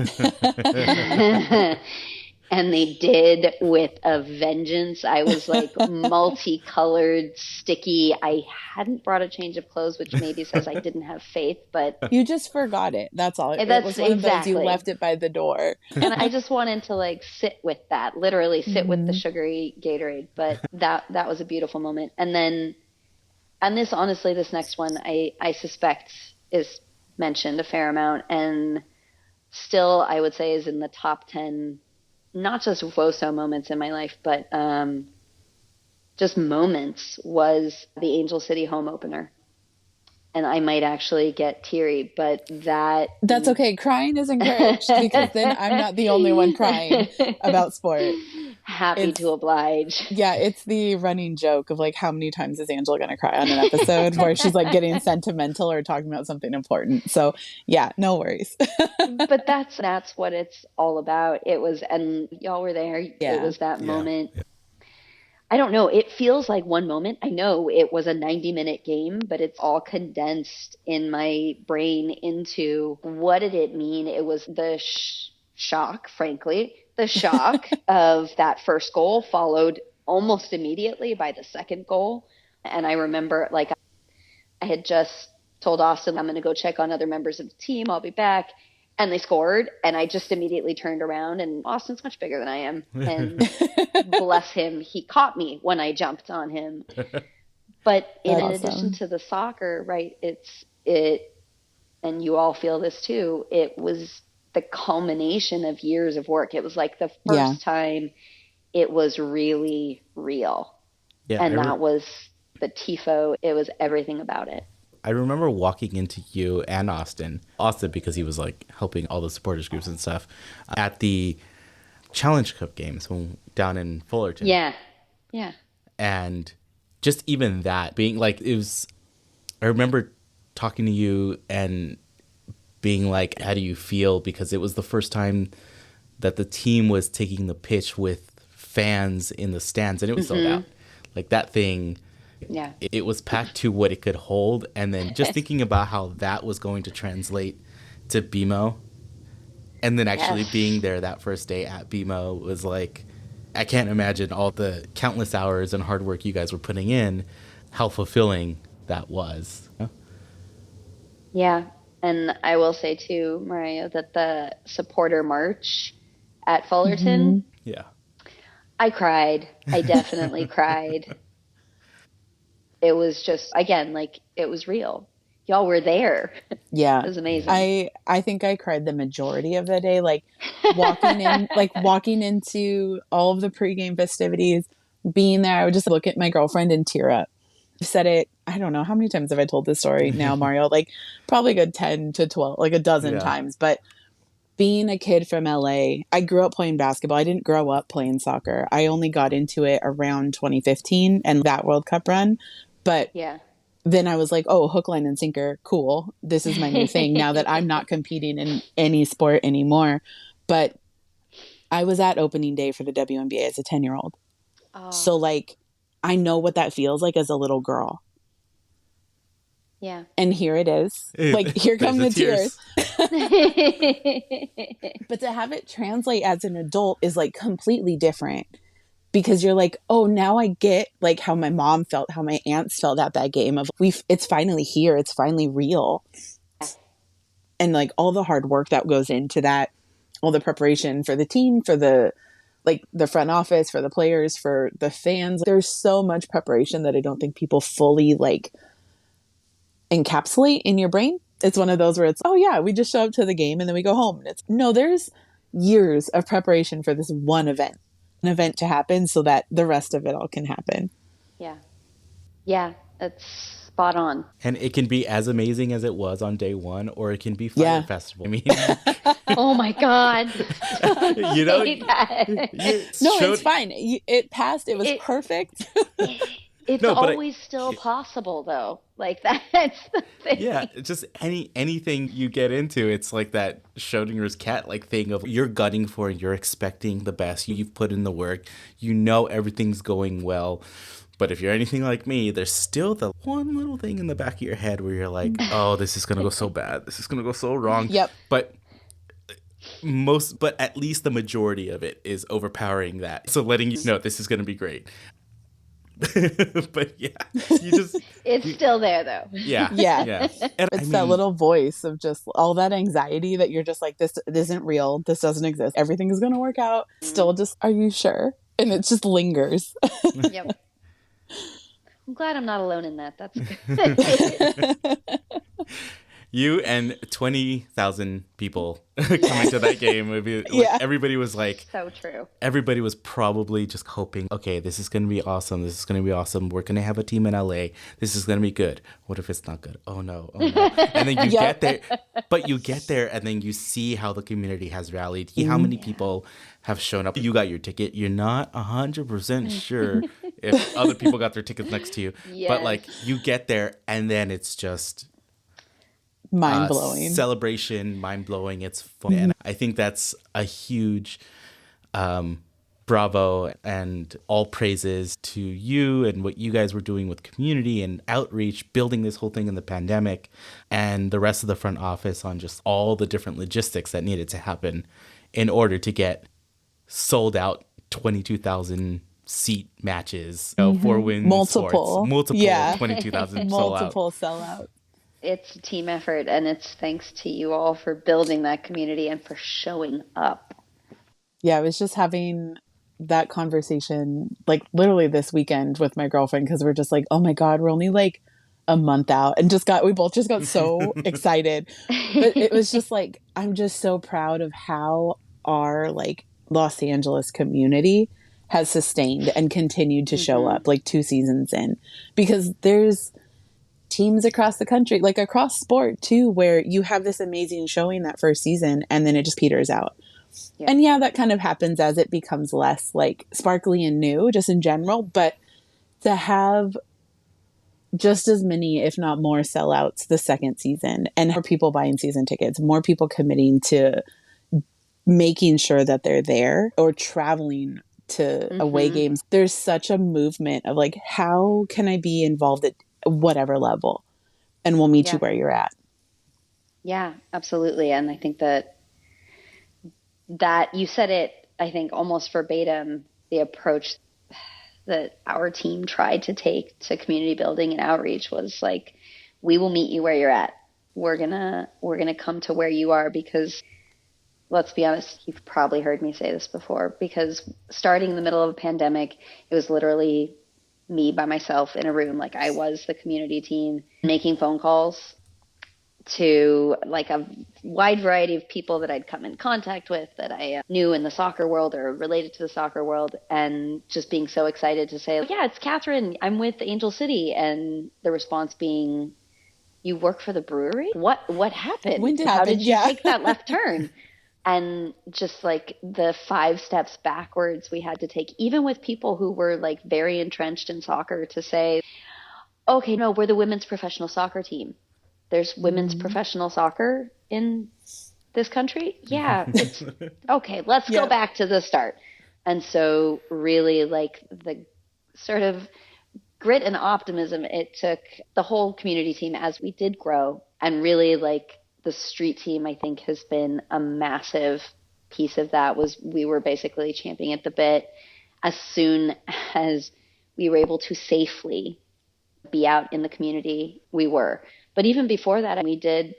And they did with a vengeance. I was like multicolored, sticky. I hadn't brought a change of clothes, which maybe says I didn't have faith, but You just forgot it. That's all. It that's was one exactly. of those, you left it by the door. And I just wanted to like sit with that, literally sit with the sugary Gatorade. But that was a beautiful moment. And then, and this, honestly, this next one, I suspect is mentioned a fair amount, and still I would say is in the top 10, not just WOSO moments in my life, but just moments, was the Angel City home opener. And I might actually get teary, but that's okay. Crying is encouraged, because then I'm not the only one crying about sport. Happy to oblige. Yeah, it's the running joke of like, how many times is Angela going to cry on an episode where she's like getting sentimental or talking about something important. So yeah, no worries. But that's what it's all about. It was, and y'all were there. Yeah. It was that moment. Yeah. I don't know. It feels like one moment. I know it was a 90-minute game, but it's all condensed in my brain into what did it mean? It was the shock, frankly, the shock of that first goal, followed almost immediately by the second goal. And I remember, like, I had just told Austin, I'm going to go check on other members of the team. I'll be back. And they scored, and I just immediately turned around, and Austin's much bigger than I am. And bless him, he caught me when I jumped on him. But in addition to the soccer, right, and you all feel this too, it was the culmination of years of work. It was like the first time it was really real. Yeah, and that was the TIFO. It was everything about it. I remember walking into you and Austin because he was like helping all the supporters groups and stuff at the Challenge Cup games down in Fullerton. Yeah. Yeah. And just even that being like, I remember talking to you and being like, how do you feel? Because it was the first time that the team was taking the pitch with fans in the stands, and it was sold out. Like that thing. Yeah, it was packed to what it could hold, and then just thinking about how that was going to translate to BMO, and then actually being there that first day at BMO was like, I can't imagine all the countless hours and hard work you guys were putting in, how fulfilling that was. Yeah, and I will say too, Mario, that the supporter march at Fullerton, I cried. I definitely cried. It was just, again, like, it was real. Y'all were there. Yeah. It was amazing. I think I cried the majority of the day, like walking into all of the pregame festivities, being there. I would just look at my girlfriend and tear up. I've said it, I don't know how many times have I told this story now, Mario, like probably a good 10 to 12, like a dozen times. But being a kid from LA, I grew up playing basketball. I didn't grow up playing soccer. I only got into it around 2015 and that World Cup run. But then I was like, oh, hook, line, and sinker. Cool. This is my new thing now that I'm not competing in any sport anymore. But I was at opening day for the WNBA as a 10-year-old. Oh. So like, I know what that feels like as a little girl. Yeah. And here it is. Like, here come the tears. But to have it translate as an adult is like completely different. Because you're like, oh, now I get like how my mom felt, how my aunts felt at that game of it's finally here. It's finally real. And like all the hard work that goes into that, all the preparation for the team, for the front office, for the players, for the fans. There's so much preparation that I don't think people fully like encapsulate in your brain. It's one of those where it's, oh yeah, we just show up to the game and then we go home. And there's years of preparation for this one event. An event to happen so that the rest of it all can happen. Yeah, that's spot on. And it can be as amazing as it was on day one, or it can be Fire Festival. I mean, oh my God. You know, it's fine. It passed. It was perfect. It's always still possible, though. Like, that's the thing. Yeah, it's just anything you get into, it's like that Schrodinger's cat like thing of you're gunning for, you're expecting the best, you've put in the work, you know everything's going well, But if you're anything like me, there's still the one little thing in the back of your head where you're like, oh, this is going to go so bad. This is going to go so wrong. Yep. But at least the majority of it is overpowering that. So letting you know this is going to be great. But yeah, it's still there though. Yeah. And It's that little voice of just all that anxiety that you're just like, this isn't real. This doesn't exist. Everything is going to work out. Still just, are you sure? And it just lingers. Yep. I'm glad I'm not alone in that. That's good. You and 20,000 people coming to that game. Everybody was like, so true. Everybody was probably just hoping, okay, this is going to be awesome. This is going to be awesome. We're going to have a team in LA. This is going to be good. What if it's not good? Oh no. And then you get there, and then you see how the community has rallied, how many people have shown up. You got your ticket. You're not 100% sure if other people got their tickets next to you. Yes. But like you get there and then it's just mind-blowing celebration, mind-blowing. It's fun. And I think that's a huge bravo and all praises to you and what you guys were doing with community and outreach, building this whole thing in the pandemic, and the rest of the front office on just all the different logistics that needed to happen in order to get sold out 22,000 seat matches for women's multiple 22,000 multiple sellout. It's a team effort, and it's thanks to you all for building that community and for showing up. Yeah, I was just having that conversation like literally this weekend with my girlfriend because we're just like, oh my God, we're only like a month out, and we both just got so excited. But it was just like, I'm just so proud of how our like Los Angeles community has sustained and continued to show up like 2 seasons in, because there's teams across the country, like across sport too, where you have this amazing showing that first season and then it just peters out. Yeah. And that kind of happens as it becomes less like sparkly and new just in general, but to have just as many, if not more sellouts the second season, and more people buying season tickets, more people committing to making sure that they're there or traveling to away games. There's such a movement of like, how can I be involved at whatever level, and we'll meet you where you're at. Yeah, absolutely. And I think that you said it, I think almost verbatim, the approach that our team tried to take to community building and outreach was like, we will meet you where you're at. We're gonna come to where you are, because let's be honest, you've probably heard me say this before, because starting in the middle of a pandemic, it was literally me by myself in a room. Like, I was the community team making phone calls to like a wide variety of people that I'd come in contact with that I knew in the soccer world or related to the soccer world, and just being so excited to say, yeah, it's Catherine, I'm with Angel City. And the response being, you work for the brewery? What happened? How did you take that left turn? And just like the 5 steps backwards we had to take, even with people who were like very entrenched in soccer, to say, okay, no, we're the women's professional soccer team. There's women's professional soccer in this country? Yeah. It's, okay, let's go back to the start. And so really like the sort of grit and optimism it took the whole community team as we did grow, and really like the street team, I think, has been a massive piece of that. Was we were basically champing at the bit as soon as we were able to safely be out in the community, we were. But even before that, we did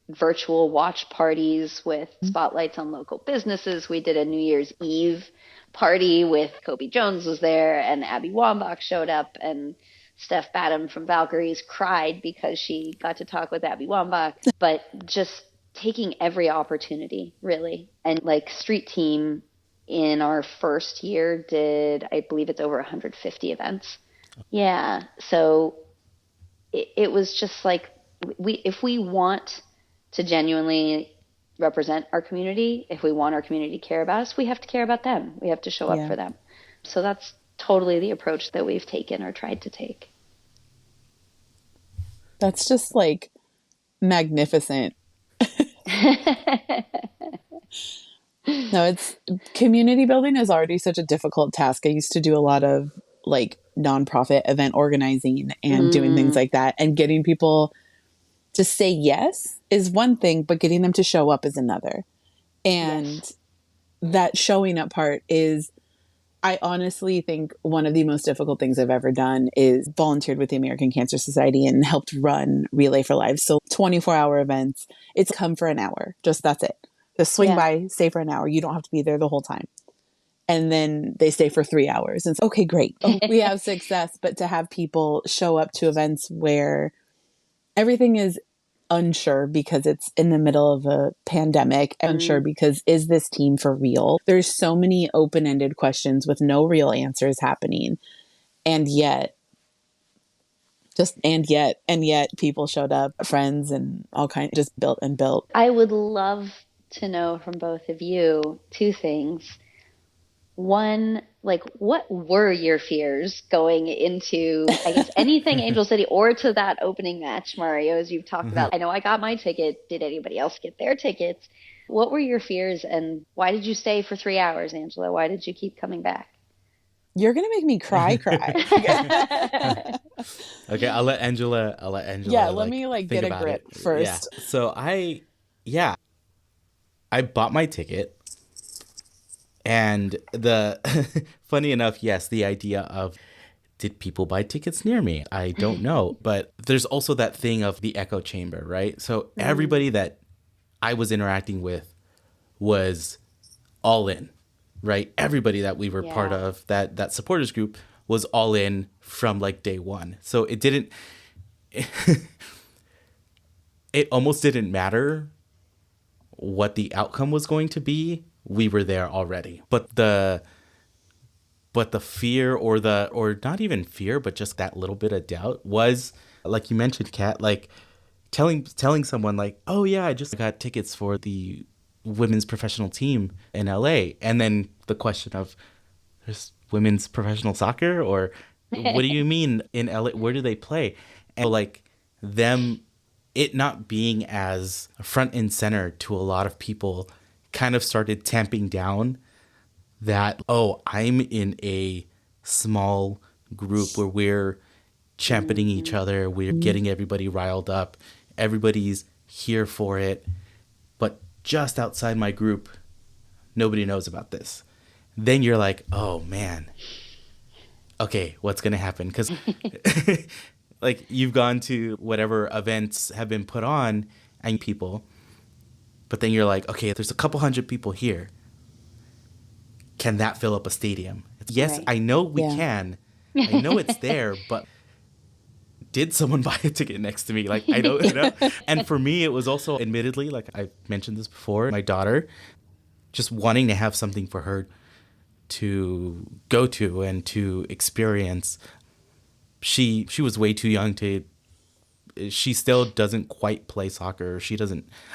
virtual watch parties with spotlights on local businesses. We did a New Year's Eve party with Kobe Jones was there, and Abby Wambach showed up, and Steph Badham from Valkyries cried because she got to talk with Abby Wambach. But just taking every opportunity, really. And like street team in our first year did, I believe it's over 150 events. Yeah. So it was just like, if we want to genuinely represent our community, if we want our community to care about us, we have to care about them. We have to show up for them. So that's totally the approach that we've taken or tried to take. That's just like magnificent. No, it's community building is already such a difficult task. I used to do a lot of like nonprofit event organizing and doing things like that, and getting people to say yes is one thing, but getting them to show up is another. And that showing up part is, I honestly think one of the most difficult things I've ever done is volunteered with the American Cancer Society and helped run Relay for Life. So 24-hour events, it's come for an hour. Just that's it. Just swing by, stay for an hour. You don't have to be there the whole time. And then they stay for 3 hours. And it's okay, great. Oh, we have success. But to have people show up to events where everything is unsure because it's in the middle of a pandemic, unsure because is this team for real? There's so many open-ended questions with no real answers happening. And yet people showed up, friends and all kinds, just built and built. I would love to know from both of you two things. One, like, what were your fears going into, I guess, anything Angel City or to that opening match, Mario, as you've talked about? I know I got my ticket. Did anybody else get their tickets? What were your fears, and why did you stay for 3 hours, Angela? Why did you keep coming back? You're going to make me cry. Okay, I'll let Angela. Yeah, let me get a grip first. Yeah. So I bought my ticket. And funny enough, yes, the idea of, did people buy tickets near me? I don't know. But there's also that thing of the echo chamber, right? So everybody that I was interacting with was all in, right? Everybody that we were part of, that supporters group, was all in from like day one. So it almost didn't matter what the outcome was going to be. We were there already. But the fear or not even fear, but just that little bit of doubt was, like you mentioned, Kat, like telling someone like, oh yeah, I just got tickets for the women's professional team in LA. And then the question of, there's women's professional soccer, or what do you mean in LA? Where do they play? And like them, it not being as front and center to a lot of people kind of started tamping down that, oh, I'm in a small group where we're championing each other, we're getting everybody riled up, everybody's here for it, but just outside my group, nobody knows about this. Then you're like, oh man, okay, what's gonna happen? Because like, you've gone to whatever events have been put on and people, but then you're like, okay, there's a couple hundred people here. Can that fill up a stadium? Yes, right. I know we can. I know it's there, but did someone buy a ticket next to me? Like, I don't know. And for me, it was also, admittedly, like I mentioned this before, my daughter, just wanting to have something for her to go to and to experience. She was way too young to, she still doesn't quite play soccer.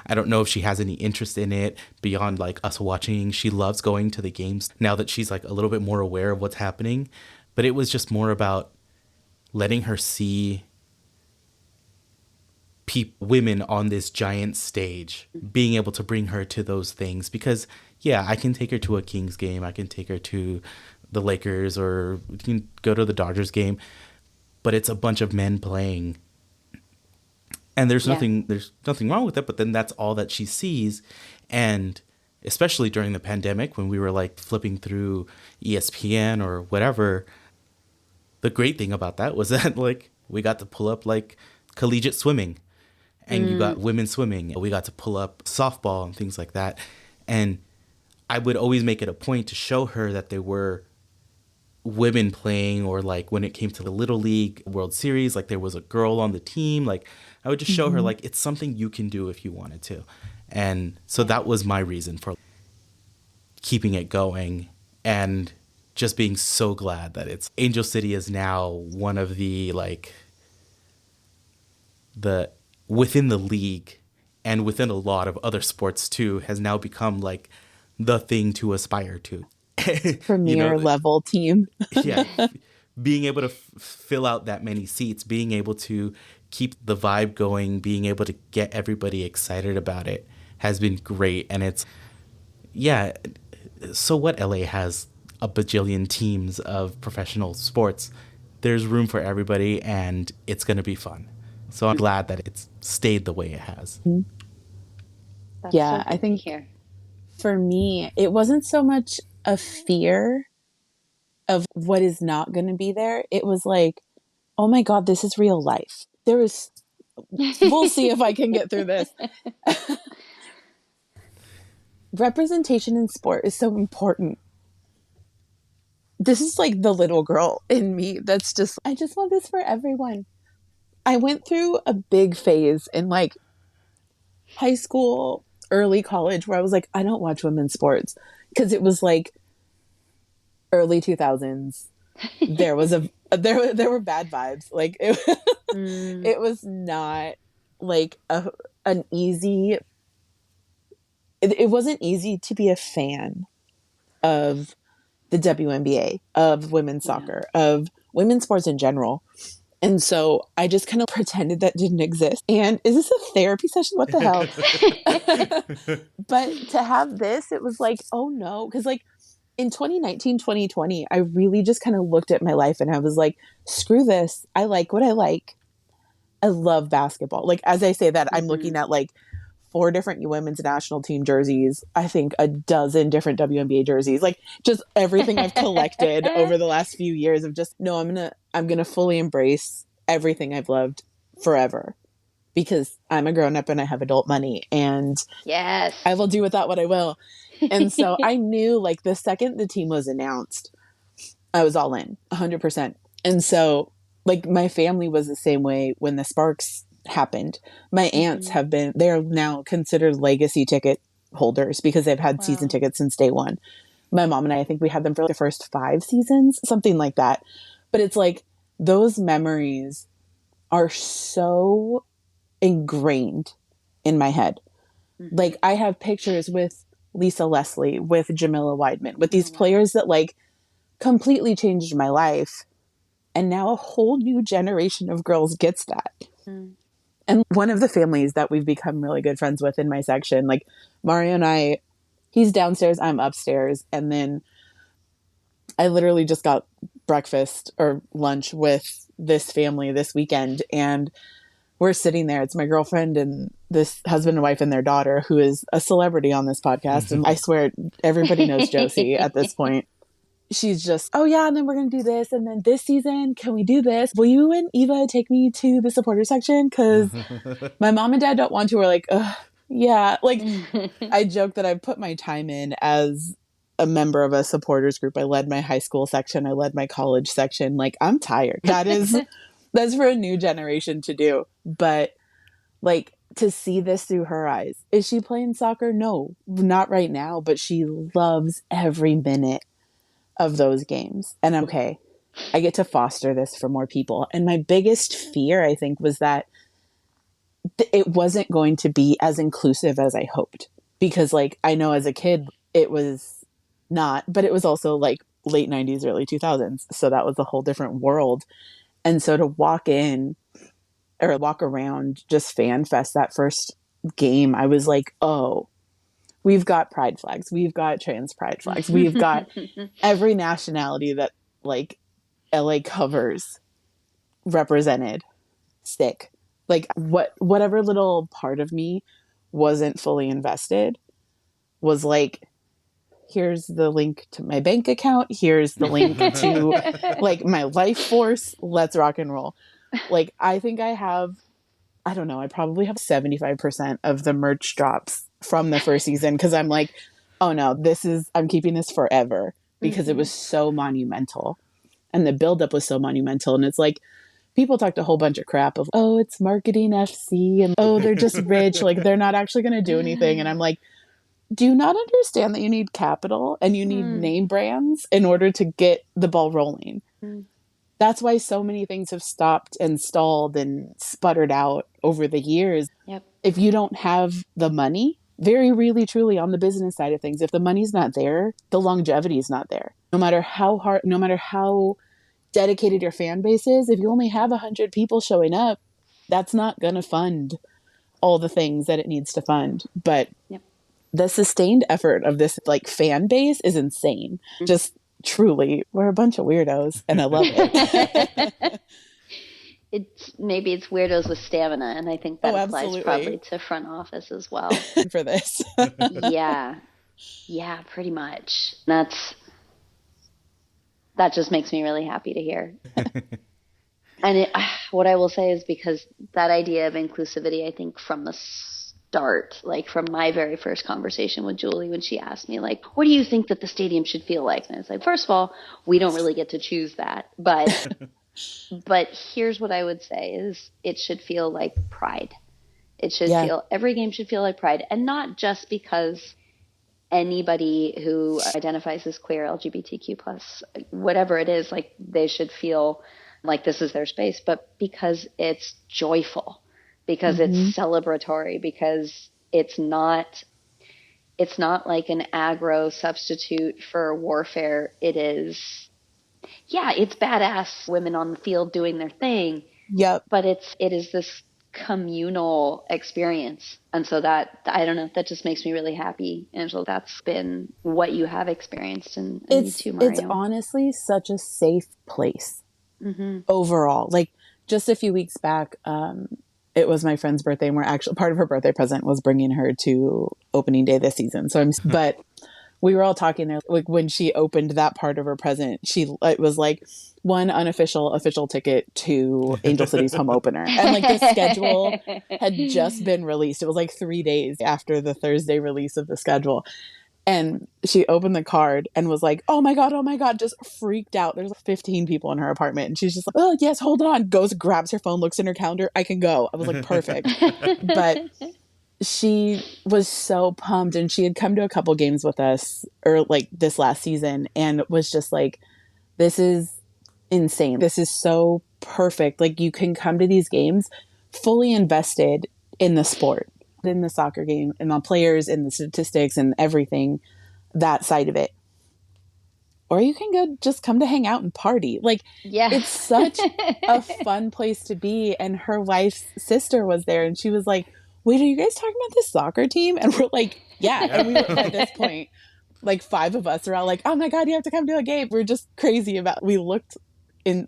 I don't know if she has any interest in it beyond like us watching. She loves going to the games now that she's like a little bit more aware of what's happening. But it was just more about letting her see women on this giant stage, being able to bring her to those things. Because yeah, I can take her to a Kings game. I can take her to the Lakers, or we can go to the Dodgers game, but it's a bunch of men playing. And there's nothing wrong with it, but then that's all that she sees. And especially during the pandemic, when we were like flipping through ESPN or whatever, the great thing about that was that like we got to pull up like collegiate swimming, and you got women's swimming. We got to pull up softball and things like that. And I would always make it a point to show her that there were women playing, or like when it came to the Little League World Series, like there was a girl on the team. Like I would just show her like it's something you can do if you wanted to. And so that was my reason for keeping it going, and just being so glad that it's Angel City is now one of the like within the league and within a lot of other sports too, has now become like the thing to aspire to. Premier level team. Yeah. Being able to fill out that many seats, being able to keep the vibe going, being able to get everybody excited about it has been great. And it's, so what, LA has a bajillion teams of professional sports. there's room for everybody, and it's going to be fun. So I'm glad that it's stayed the way it has. That's so I good think to hear. for me, it wasn't so much a fear of what is not going to be there. It was like, oh my God, this is real life. We'll see if I can get through this. Representation in sport is so important. This is like the little girl in me that's just, I just want this for everyone. I went through a big phase in like high school, early college, where I was like, I don't watch women's sports, because it was like early 2000s. There was there were bad vibes. Like it was not like an easy. It wasn't easy to be a fan of the WNBA, of women's soccer, of women's sports in general. And so I just kind of pretended that didn't exist. And is this a therapy session? What the hell? But to have this, it was like, oh no. Because like in 2019, 2020, I really just kind of looked at my life and I was like, screw this. I like what I like. I love basketball. Like, as I say that, I'm looking at like 4 different women's national team jerseys. I think a dozen different WNBA jerseys, like just everything I've collected over the last few years of just, no, I'm going to fully embrace everything I've loved forever, because I'm a grown up and I have adult money, and yes, I will do with that what I will. And so I knew like the second the team was announced, I was all in 100%. And so like my family was the same way when the Sparks happened. My aunts they're now considered legacy ticket holders because they've had season tickets since day one. My mom and I think we had them for the first 5 seasons, something like that. But it's like those memories are so ingrained in my head. Like I have pictures with Lisa Leslie, with Jamila Weidman, with these players that like completely changed my life. And now a whole new generation of girls gets that. And one of the families that we've become really good friends with in my section, like Mario and I, he's downstairs, I'm upstairs. And then I literally just got breakfast or lunch with this family this weekend. And we're sitting there. It's my girlfriend and this husband and wife and their daughter, who is a celebrity on this podcast. And I swear everybody knows Josie at this point. She's just, oh yeah, and then we're going to do this. And then this season, can we do this? Will you and Eva take me to the supporter section? Because my mom and dad don't want to. We're like, yeah. Like, I joke that I put my time in as a member of a supporters group. I led my high school section. I led my college section. Like, I'm tired. That's for a new generation to do. But like, to see this through her eyes. Is she playing soccer? No, not right now. But she loves every minute of those games. And okay, I get to foster this for more people. And my biggest fear, I think, was that it wasn't going to be as inclusive as I hoped. Because like, I know as a kid, it was not, but it was also like late 90s, early 2000s. So that was a whole different world. And so to walk in or walk around just Fan Fest that first game, I was like, oh, we've got pride flags. We've got trans pride flags. We've got every nationality that like LA covers represented stick. Like whatever little part of me wasn't fully invested was like, here's the link to my bank account. Here's the link to like my life force. Let's rock and roll. Like, I think I probably have 75% of the merch drops from the first season. Cause I'm like, oh no, I'm keeping this forever because it was so monumental and the buildup was so monumental. And it's like, people talked a whole bunch of crap of, oh, it's marketing FC and oh, they're just rich. Like they're not actually going to do anything. And I'm like, do you not understand that you need capital and you need name brands in order to get the ball rolling? That's why so many things have stopped and stalled and sputtered out over the years. Yep. If you don't have the money, very really truly on the business side of things, if the money's not there, the longevity is not there. No matter how hard, no matter how dedicated your fan base is, if you only have 100 people showing up, that's not going to fund all the things that it needs to fund. But the sustained effort of this like fan base is insane. Just truly, we're a bunch of weirdos, and I love it. Maybe it's weirdos with stamina, and I think that applies probably to front office as well. For this. Yeah, pretty much. That just makes me really happy to hear. And what I will say is, because that idea of inclusivity, I think from the start, like from my very first conversation with Julie, when she asked me, like, what do you think that the stadium should feel like? And I was like, first of all, we don't really get to choose that. But here's what I would say is it should feel like pride. It should every game should feel like pride. And not just because anybody who identifies as queer, LGBTQ plus, whatever it is, like they should feel like this is their space, but because it's joyful, because it's celebratory, because it's not like an aggro substitute for warfare. It is, it's badass women on the field doing their thing. Yep. But it is this communal experience. And so that, I don't know, that just makes me really happy, Angela. That's been what you have experienced, and you too, Mario. It's honestly such a safe place overall. Like just a few weeks back, it was my friend's birthday, and we're actually, part of her birthday present was bringing her to opening day this season. So but we were all talking there, like when she opened that part of her present, it was like one official ticket to Angel City's home opener. And like the schedule had just been released. It was like 3 days after the Thursday release of the schedule. And she opened the card and was like, oh my God, just freaked out. There's 15 people in her apartment. And she's just like, oh yes, hold on. Goes, grabs her phone, looks in her calendar. I can go. I was like, perfect. But she was so pumped, and she had come to a couple games with us like this last season, and was just like, this is insane. This is so perfect. Like you can come to these games fully invested in the sport, in the soccer game, and the players and the statistics and everything, that side of it. Or you can just come to hang out and party. Like, it's such a fun place to be. And her wife's sister was there, and she was like, wait, are you guys talking about this soccer team? And we're like, yeah. And we were, at this point, like 5 of us are all like, oh my God, you have to come to a game. We're just crazy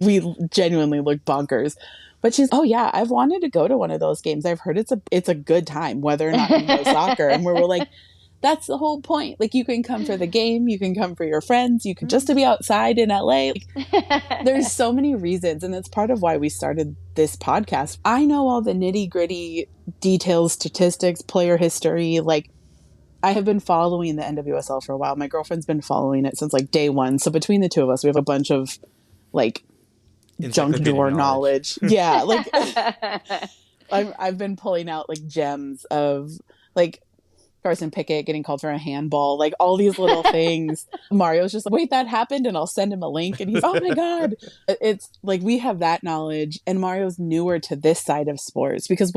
we genuinely looked bonkers. But she's, oh yeah, I've wanted to go to one of those games. I've heard it's a good time, whether or not you know soccer. And we're like, that's the whole point. Like, you can come for the game, you can come for your friends, you can just to be outside in LA. Like, there's so many reasons, and that's part of why we started this podcast. I know all the nitty gritty details, statistics, player history. Like, I have been following the NWSL for a while. My girlfriend's been following it since like day one. So between the two of us, we have a bunch of like junk drawer knowledge. Yeah, like I've been pulling out like gems of like Carson Pickett getting called for a handball, like all these little things. Mario's just like, wait, that happened, and I'll send him a link, and he's, oh my God. It's like we have that knowledge, and Mario's newer to this side of sports because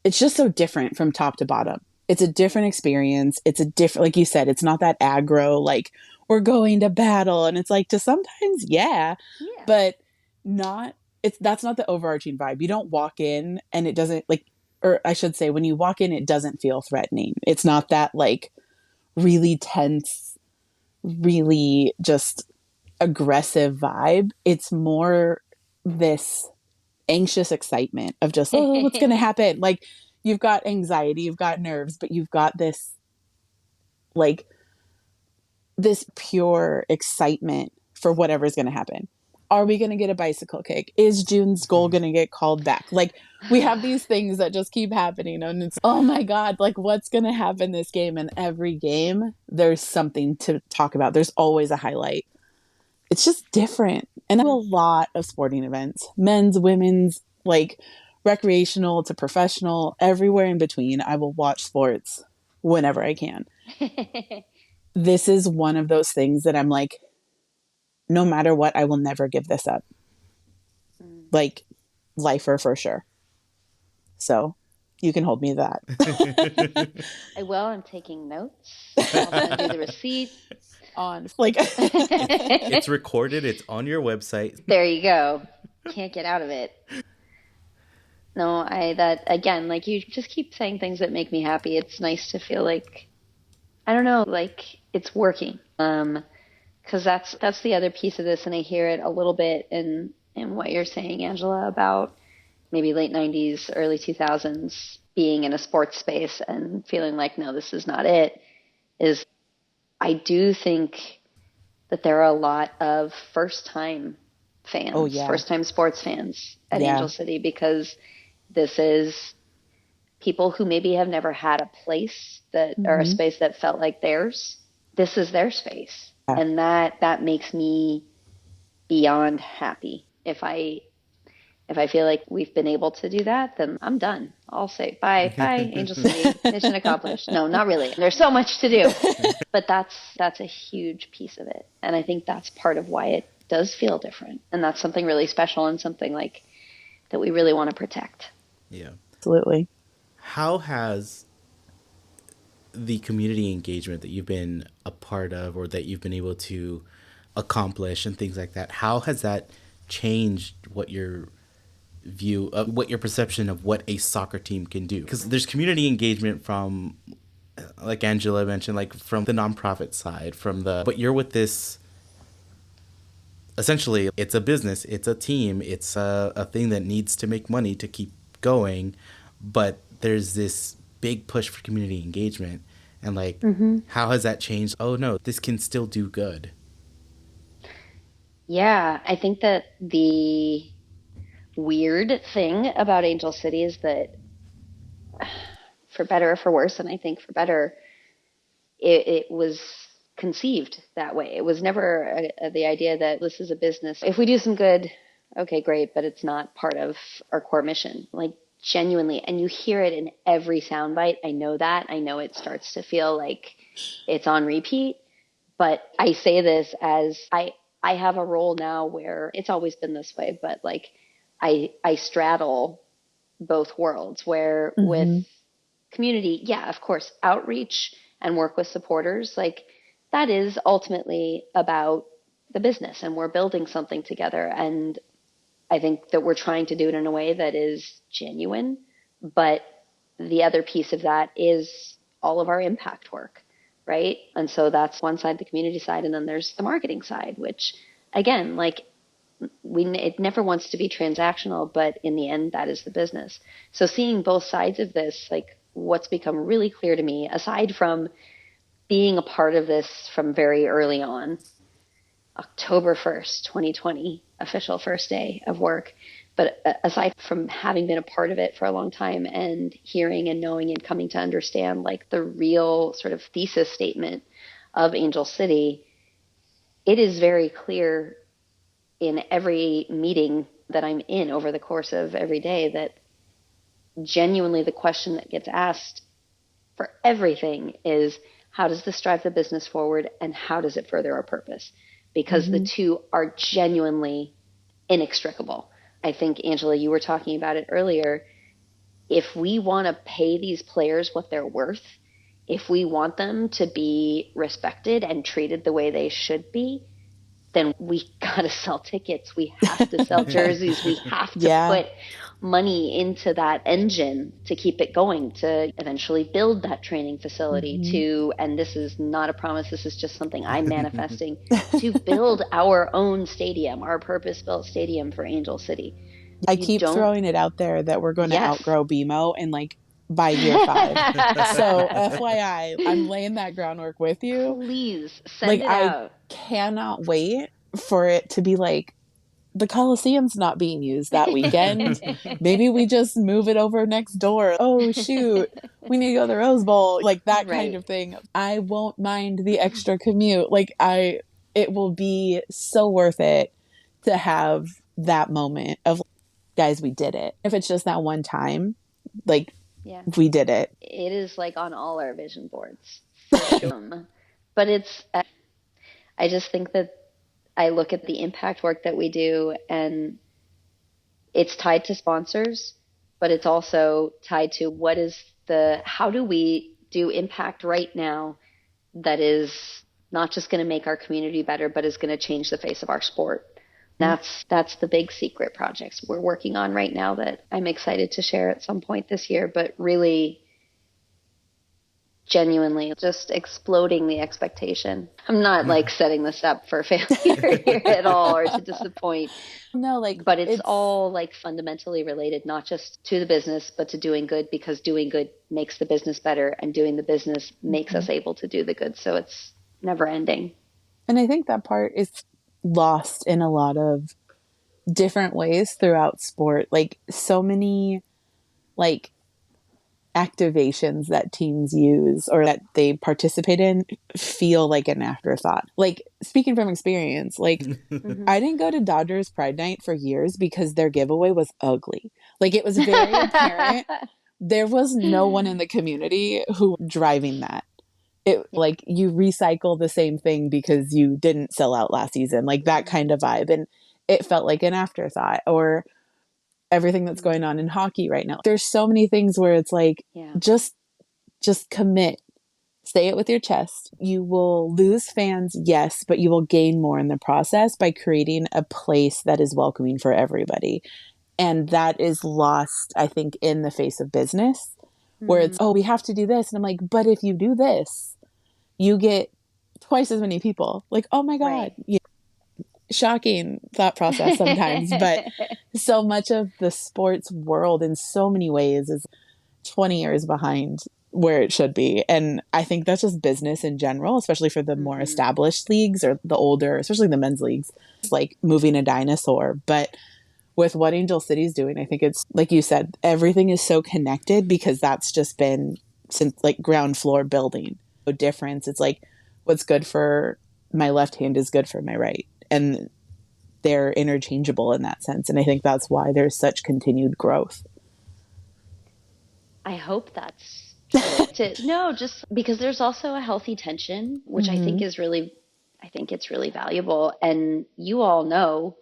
it's just so different from top to bottom. It's a different experience. It's a different, like you said, it's not that aggro, like we're going to battle. And it's like, to sometimes, but that's not the overarching vibe. You don't walk in and it doesn't like, or I should say, when you walk in, it doesn't feel threatening. It's not that like really tense, really just aggressive vibe. It's more this anxious excitement of just, oh, what's going to happen? Like, you've got anxiety, you've got nerves, but you've got this like this pure excitement for whatever's going to happen. Are we going to get a bicycle kick? Is June's goal going to get called back? Like, we have these things that just keep happening, and it's, oh my God, like what's going to happen this game? And every game, there's something to talk about. There's always a highlight. It's just different. And I have a lot of sporting events, men's, women's, like recreational to professional, everywhere in between. I will watch sports whenever I can. This is one of those things that I'm like, no matter what, I will never give this up. Like, lifer for sure. So you can hold me to that. I will. I'm taking notes. I'll do the receipt. On like it's recorded. It's on your website. There you go. Can't get out of it. No, that again, like you just keep saying things that make me happy. It's nice to feel like, I don't know, like it's working. because that's the other piece of this, and I hear it a little bit in what you're saying, Angela, about maybe late 90s, early 2000s being in a sports space and feeling like, no, this is not it, is I do think that there are a lot of first-time fans, first-time sports fans at Angel City, because this is people who maybe have never had a place that or a space that felt like theirs. This is their space. And that makes me beyond happy. If I feel like we've been able to do that, then I'm done. I'll say bye, Angel City, mission accomplished. No, not really. There's so much to do. But that's a huge piece of it. And I think that's part of why it does feel different. And that's something really special and something like that we really want to protect. Yeah. Absolutely. How has the community engagement that you've been a part of or that you've been able to accomplish and things like that, how has that changed what your view of what your perception of what a soccer team can do? Because there's community engagement from, like Angela mentioned, like from the nonprofit side, but you're with this, essentially it's a business, it's a team, it's a thing that needs to make money to keep going, but there's this big push for community engagement. And like, how has that changed? Oh no, this can still do good. Yeah, I think that the weird thing about Angel City is that, for better or for worse, and I think for better, it was conceived that way. It was never the idea that this is a business. If we do some good, okay, great, but it's not part of our core mission. Like, genuinely, and you hear it in every soundbite. I know that. I know it starts to feel like it's on repeat, but I say this as I have a role now where it's always been this way, but like I straddle both worlds where with community, yeah, of course, outreach and work with supporters, like that is ultimately about the business and we're building something together. And I think that we're trying to do it in a way that is genuine, but the other piece of that is all of our impact work, right? And so that's one side, the community side, and then there's the marketing side, which again, like it never wants to be transactional, but in the end, that is the business. So seeing both sides of this, like what's become really clear to me, aside from being a part of this from very early on, October 1st, 2020, official first day of work. But aside from having been a part of it for a long time and hearing and knowing and coming to understand like the real sort of thesis statement of Angel City, it is very clear in every meeting that I'm in over the course of every day that genuinely the question that gets asked for everything is, how does this drive the business forward and how does it further our purpose? Because the two are genuinely inextricable. I think, Angela, you were talking about it earlier. If we want to pay these players what they're worth, if we want them to be respected and treated the way they should be, then we got to sell tickets. We have to sell jerseys. We have to put money into that engine to keep it going, to eventually build that training facility, and this is not a promise, this is just something I'm manifesting, to build our own stadium, our purpose-built stadium for Angel City. I keep throwing it out there that we're going to outgrow BMO and like by year 5. So FYI, I'm laying that groundwork with you. Please send it out. I cannot wait for it to be like, the Coliseum's not being used that weekend. Maybe we just move it over next door. Oh, shoot. We need to go to the Rose Bowl. Like that kind of thing. I won't mind the extra commute. Like it will be so worth it to have that moment of, guys, we did it. If it's just that one time, like we did it. It is like on all our vision boards. But I just think that I look at the impact work that we do, and it's tied to sponsors, but it's also tied to how do we do impact right now that is not just going to make our community better, but is going to change the face of our sport. That's the big secret projects we're working on right now that I'm excited to share at some point this year, but really genuinely just exploding the expectation. I'm not like setting this up for failure here at all or to disappoint. No, like, but it's all like fundamentally related, not just to the business, but to doing good, because doing good makes the business better, and doing the business makes us able to do the good. So it's never ending. And I think that part is lost in a lot of different ways throughout sport. Like, so many like activations that teams use or that they participate in feel like an afterthought. Like, speaking from experience, like I didn't go to Dodgers Pride Night for years because their giveaway was ugly. Like, it was very apparent there was no one in the community who was driving that. It like, you recycle the same thing because you didn't sell out last season, like that kind of vibe. And it felt like an afterthought. Or everything that's going on in hockey right now. There's so many things where it's like, just commit, say it with your chest. You will lose fans, yes, but you will gain more in the process by creating a place that is welcoming for everybody. And that is lost, I think, in the face of business, where it's, oh, we have to do this. And I'm like, but if you do this, you get twice as many people. Like, oh my God. Right. Yeah. Shocking thought process sometimes, but so much of the sports world in so many ways is 20 years behind where it should be. And I think that's just business in general, especially for the more established leagues or the older, especially the men's leagues. It's like moving a dinosaur. But with what Angel City's doing, I think it's, like you said, everything is so connected because that's just been since like ground floor building. No difference. It's like, what's good for my left hand is good for my right. And they're interchangeable in that sense. And I think that's why there's such continued growth. I hope that's true. No, just because there's also a healthy tension, which I think it's really valuable. And you all know,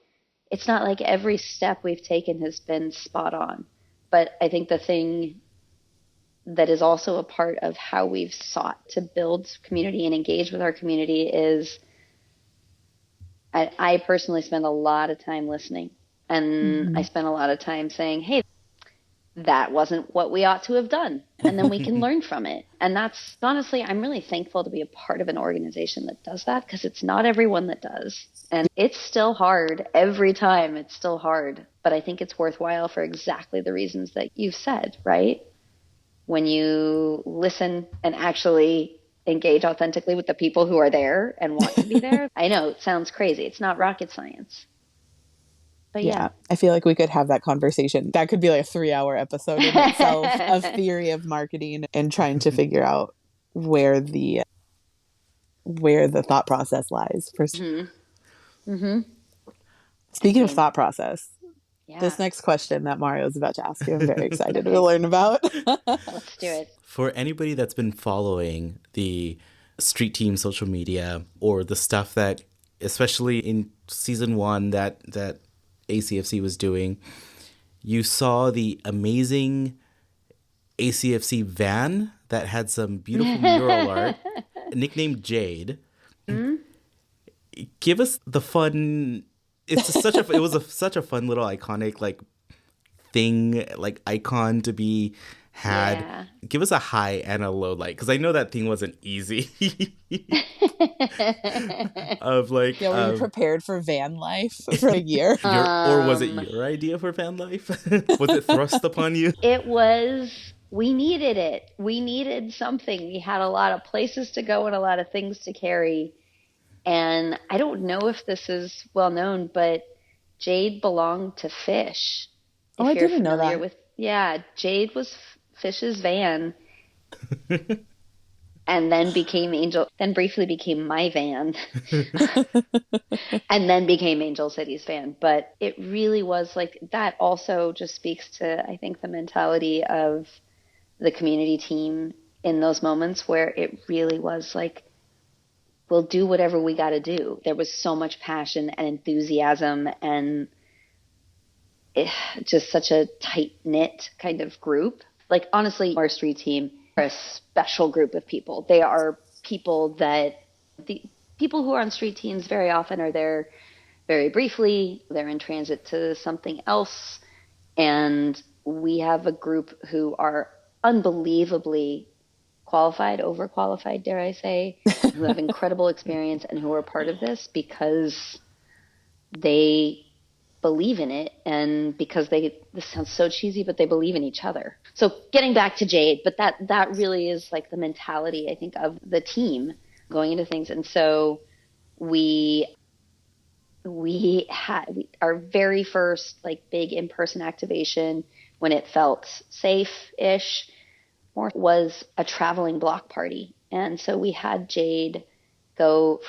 it's not like every step we've taken has been spot on. But I think the thing that is also a part of how we've sought to build community and engage with our community is I personally spend a lot of time listening, and I spend a lot of time saying, hey, that wasn't what we ought to have done. And then we can learn from it. And that's honestly, I'm really thankful to be a part of an organization that does that, because it's not everyone that does. And it's still hard every time. It's still hard. But I think it's worthwhile for exactly the reasons that you've said, right? When you listen and actually engage authentically with the people who are there and want to be there. I know it sounds crazy. It's not rocket science. But yeah. I feel like we could have that conversation. That could be like a 3-hour episode in itself of theory of marketing and trying to figure out where the thought process lies. Speaking of thought process, this next question that Mario is about to ask you, I'm very excited to learn about. Let's do it. For anybody that's been following the street team social media or the stuff that, especially in season 1 that ACFC was doing, you saw the amazing ACFC van that had some beautiful mural art, nicknamed Jade. Give us the fun. It was such a fun little iconic like thing, like icon to be had. Yeah. Give us a high and a low light, because I know that thing wasn't easy. Of like, were you prepared for van life for a year? Or was it your idea for van life? Was it thrust upon you? It was. We needed it. We needed something. We had a lot of places to go and a lot of things to carry. And I don't know if this is well known, but Jade belonged to Fish. Oh, I didn't know that. Jade was Fish's van. And then briefly became my van. And then became Angel City's van. But it really was like, that also just speaks to, I think, the mentality of the community team in those moments where it really was like, we'll do whatever we got to do. There was so much passion and enthusiasm and just such a tight-knit kind of group. Like, honestly, our street team are a special group of people. They are people that the people who are on street teams very often are there very briefly. They're in transit to something else. And we have a group who are unbelievably overqualified, dare I say, who have incredible experience and who are part of this because they believe in it and because this sounds so cheesy, but they believe in each other. So getting back to Jade, but that really is like the mentality, I think, of the team going into things. And so we had our very first like big in-person activation when it felt safe-ish was a traveling block party. And so we had Jade go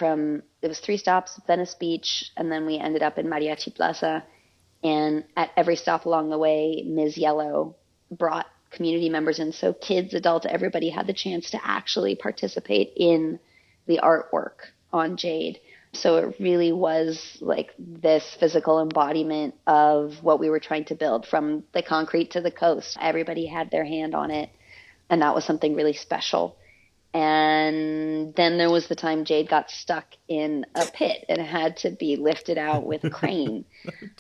it was 3 stops, Venice Beach, and then we ended up in Mariachi Plaza. And at every stop along the way, Ms. Yellow brought community members in. So kids, adults, everybody had the chance to actually participate in the artwork on Jade. So it really was like this physical embodiment of what we were trying to build, from the concrete to the coast. Everybody had their hand on it. And that was something really special. And then there was the time Jade got stuck in a pit and had to be lifted out with a crane.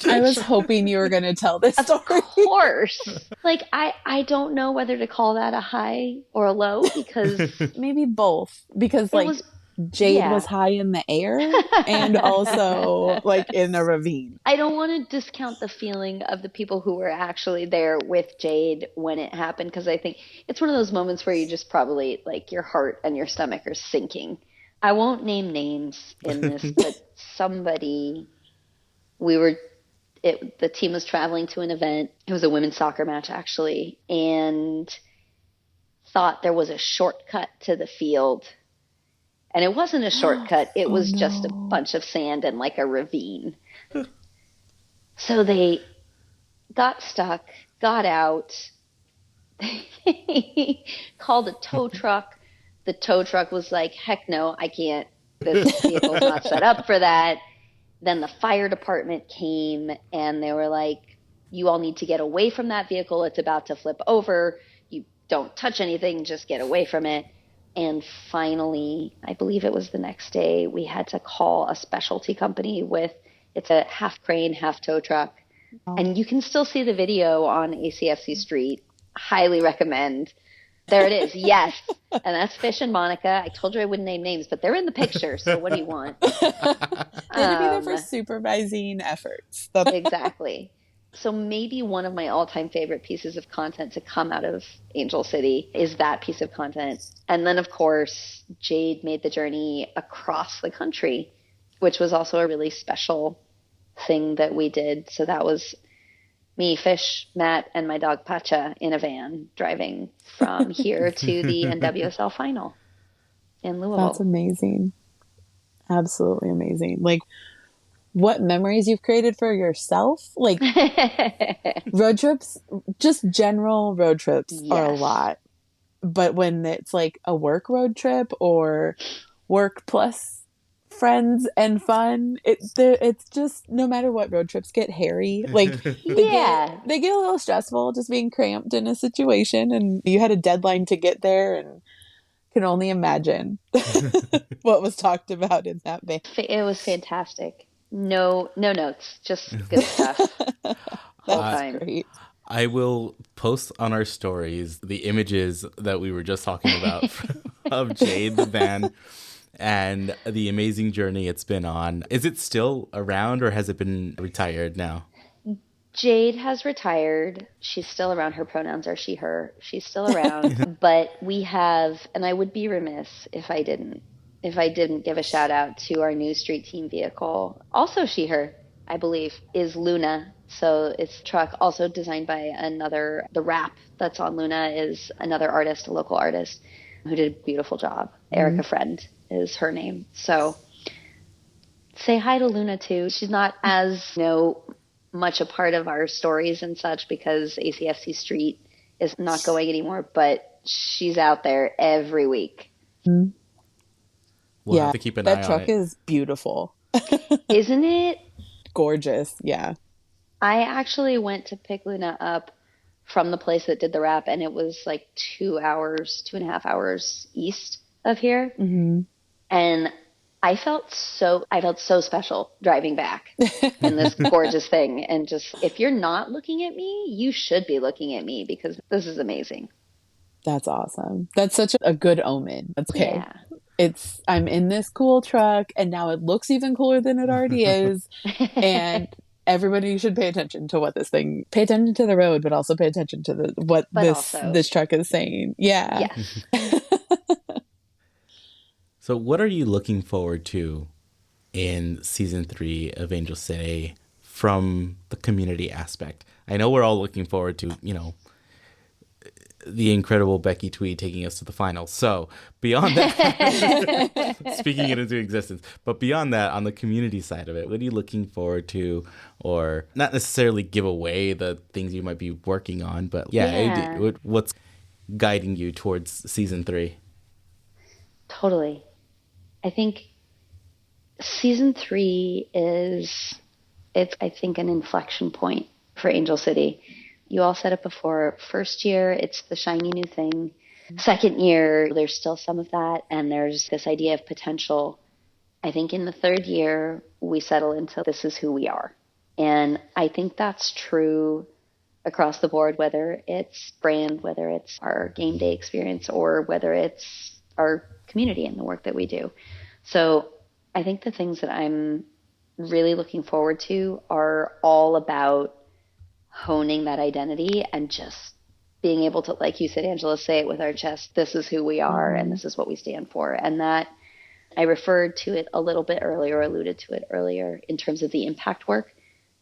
I was hoping you were going to tell this story. Of course. Like, I don't know whether to call that a high or a low, because maybe both, because like Jade was high in the air and also like in a ravine. I don't want to discount the feeling of the people who were actually there with Jade when it happened, because I think it's one of those moments where you just probably like your heart and your stomach are sinking. I won't name names in this, but the team was traveling to an event. It was a women's soccer match, actually, and thought there was a shortcut to the field. And it wasn't a shortcut. It was just a bunch of sand and like a ravine. So they got stuck, got out. They called a tow truck. The tow truck was like, heck no, I can't. This vehicle's not set up for that. Then the fire department came and they were like, you all need to get away from that vehicle. It's about to flip over. You don't touch anything. Just get away from it. And finally, I believe it was the next day, we had to call a specialty company it's a half crane, half tow truck. Oh. And you can still see the video on ACFC Street. Highly recommend. There it is. Yes. And that's Fish and Monica. I told you I wouldn't name names, but they're in the picture. So what do you want? They had to be there for supervising efforts. Exactly. So maybe one of my all-time favorite pieces of content to come out of Angel City is that piece of content. And then, of course, Jade made the journey across the country, which was also a really special thing that we did. So that was me, Fish, Matt, and my dog Pacha in a van driving from here to the NWSL final in Louisville. That's amazing. Absolutely amazing. Like, what memories you've created for yourself. Like road trips, just general road trips are a lot. But when it's like a work road trip or work plus friends and fun, it's just, no matter what, road trips get hairy. Like they get a little stressful just being cramped in a situation, and you had a deadline to get there, and can only imagine what was talked about in that van. It was fantastic. No notes, just good stuff. Whole time. Great. I will post on our stories the images that we were just talking about of Jade the van and the amazing journey it's been on. Is it still around, or has it been retired now? Jade has retired. She's still around. Her pronouns are she, her. She's still around. But we have, and I would be remiss if I didn't give a shout out to our new street team vehicle, also she, her, I believe, is Luna. So it's a truck also designed by the wrap that's on Luna is another artist, a local artist, who did a beautiful job. Erica Friend is her name. So say hi to Luna too. She's not as, much a part of our stories and such because ACFC Street is not going anymore, but she's out there every week. Mm-hmm. We'll have to keep an eye on it. That truck is beautiful. Isn't it? Gorgeous, yeah. I actually went to pick Luna up from the place that did the wrap, and it was like 2.5 hours east of here. Mm-hmm. And I felt so special driving back in this gorgeous thing. And just, if you're not looking at me, you should be looking at me because this is amazing. That's awesome. That's such a good omen. That's okay. Yeah. I'm in this cool truck and now it looks even cooler than it already is. And everybody should pay attention to pay attention to the road, but also pay attention to this truck is saying. Yeah. Yes. So what are you looking forward to in season 3 of Angel City from the community aspect? I know we're all looking forward to, the incredible Becky Tweed taking us to the finals. So beyond that, speaking it into existence, but beyond that, on the community side of it, what are you looking forward to? Or not necessarily give away the things you might be working on, but what's guiding you towards season 3? Totally. I think season 3 it's I think an inflection point for Angel City. You all said it before. First year, it's the shiny new thing. Second year, there's still some of that, and there's this idea of potential. I think in the third year, we settle into this is who we are. And I think that's true across the board, whether it's brand, whether it's our game day experience, or whether it's our community and the work that we do. So I think the things that I'm really looking forward to are all about honing that identity and just being able to, like you said, Angela, say it with our chest, this is who we are and this is what we stand for. And that I referred to it a little bit earlier, alluded to it earlier in terms of the impact work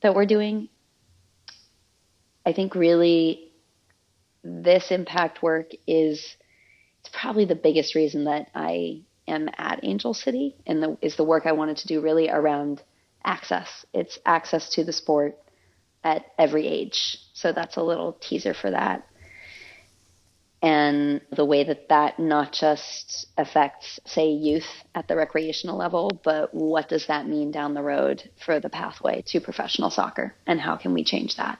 that we're doing. I think really this impact work it's probably the biggest reason that I am at Angel City and is the work I wanted to do really around access. It's access to the sport at every age. So that's a little teaser for that. And the way that not just affects, say, youth at the recreational level, but what does that mean down the road for the pathway to professional soccer and how can we change that?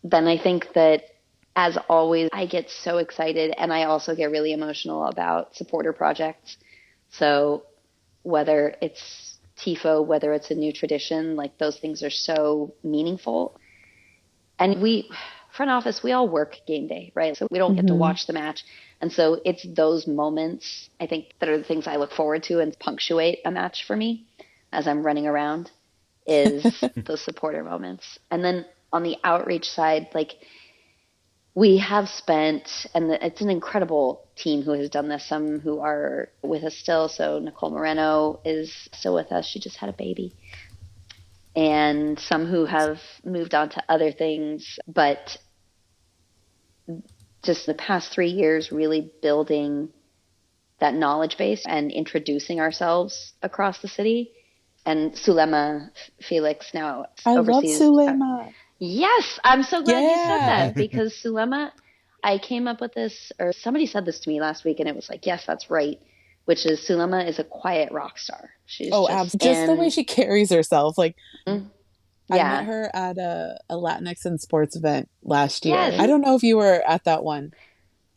Then I think that, as always, I get so excited and I also get really emotional about supporter projects. So whether it's TIFO, whether it's a new tradition, like those things are so meaningful. And front office, we all work game day, right? So we don't get to watch the match. And so it's those moments, I think, that are the things I look forward to and punctuate a match for me as I'm running around is those supporter moments. And then on the outreach side, like we have spent, and it's an incredible team who has done this, some who are with us still. So Nicole Moreno is still with us. She just had a baby. And some who have moved on to other things, but just the past 3 years really building that knowledge base and introducing ourselves across the city. And Sulema Felix now oversees. I love Sulema. Yes, I'm so glad you said that because Sulema, I came up with this, or somebody said this to me last week, and it was like, yes, that's right. Which is Sulema is a quiet rock star. She's just the way she carries herself. Like, yeah. I met her at a Latinx in sports event last year. Yes. I don't know if you were at that one.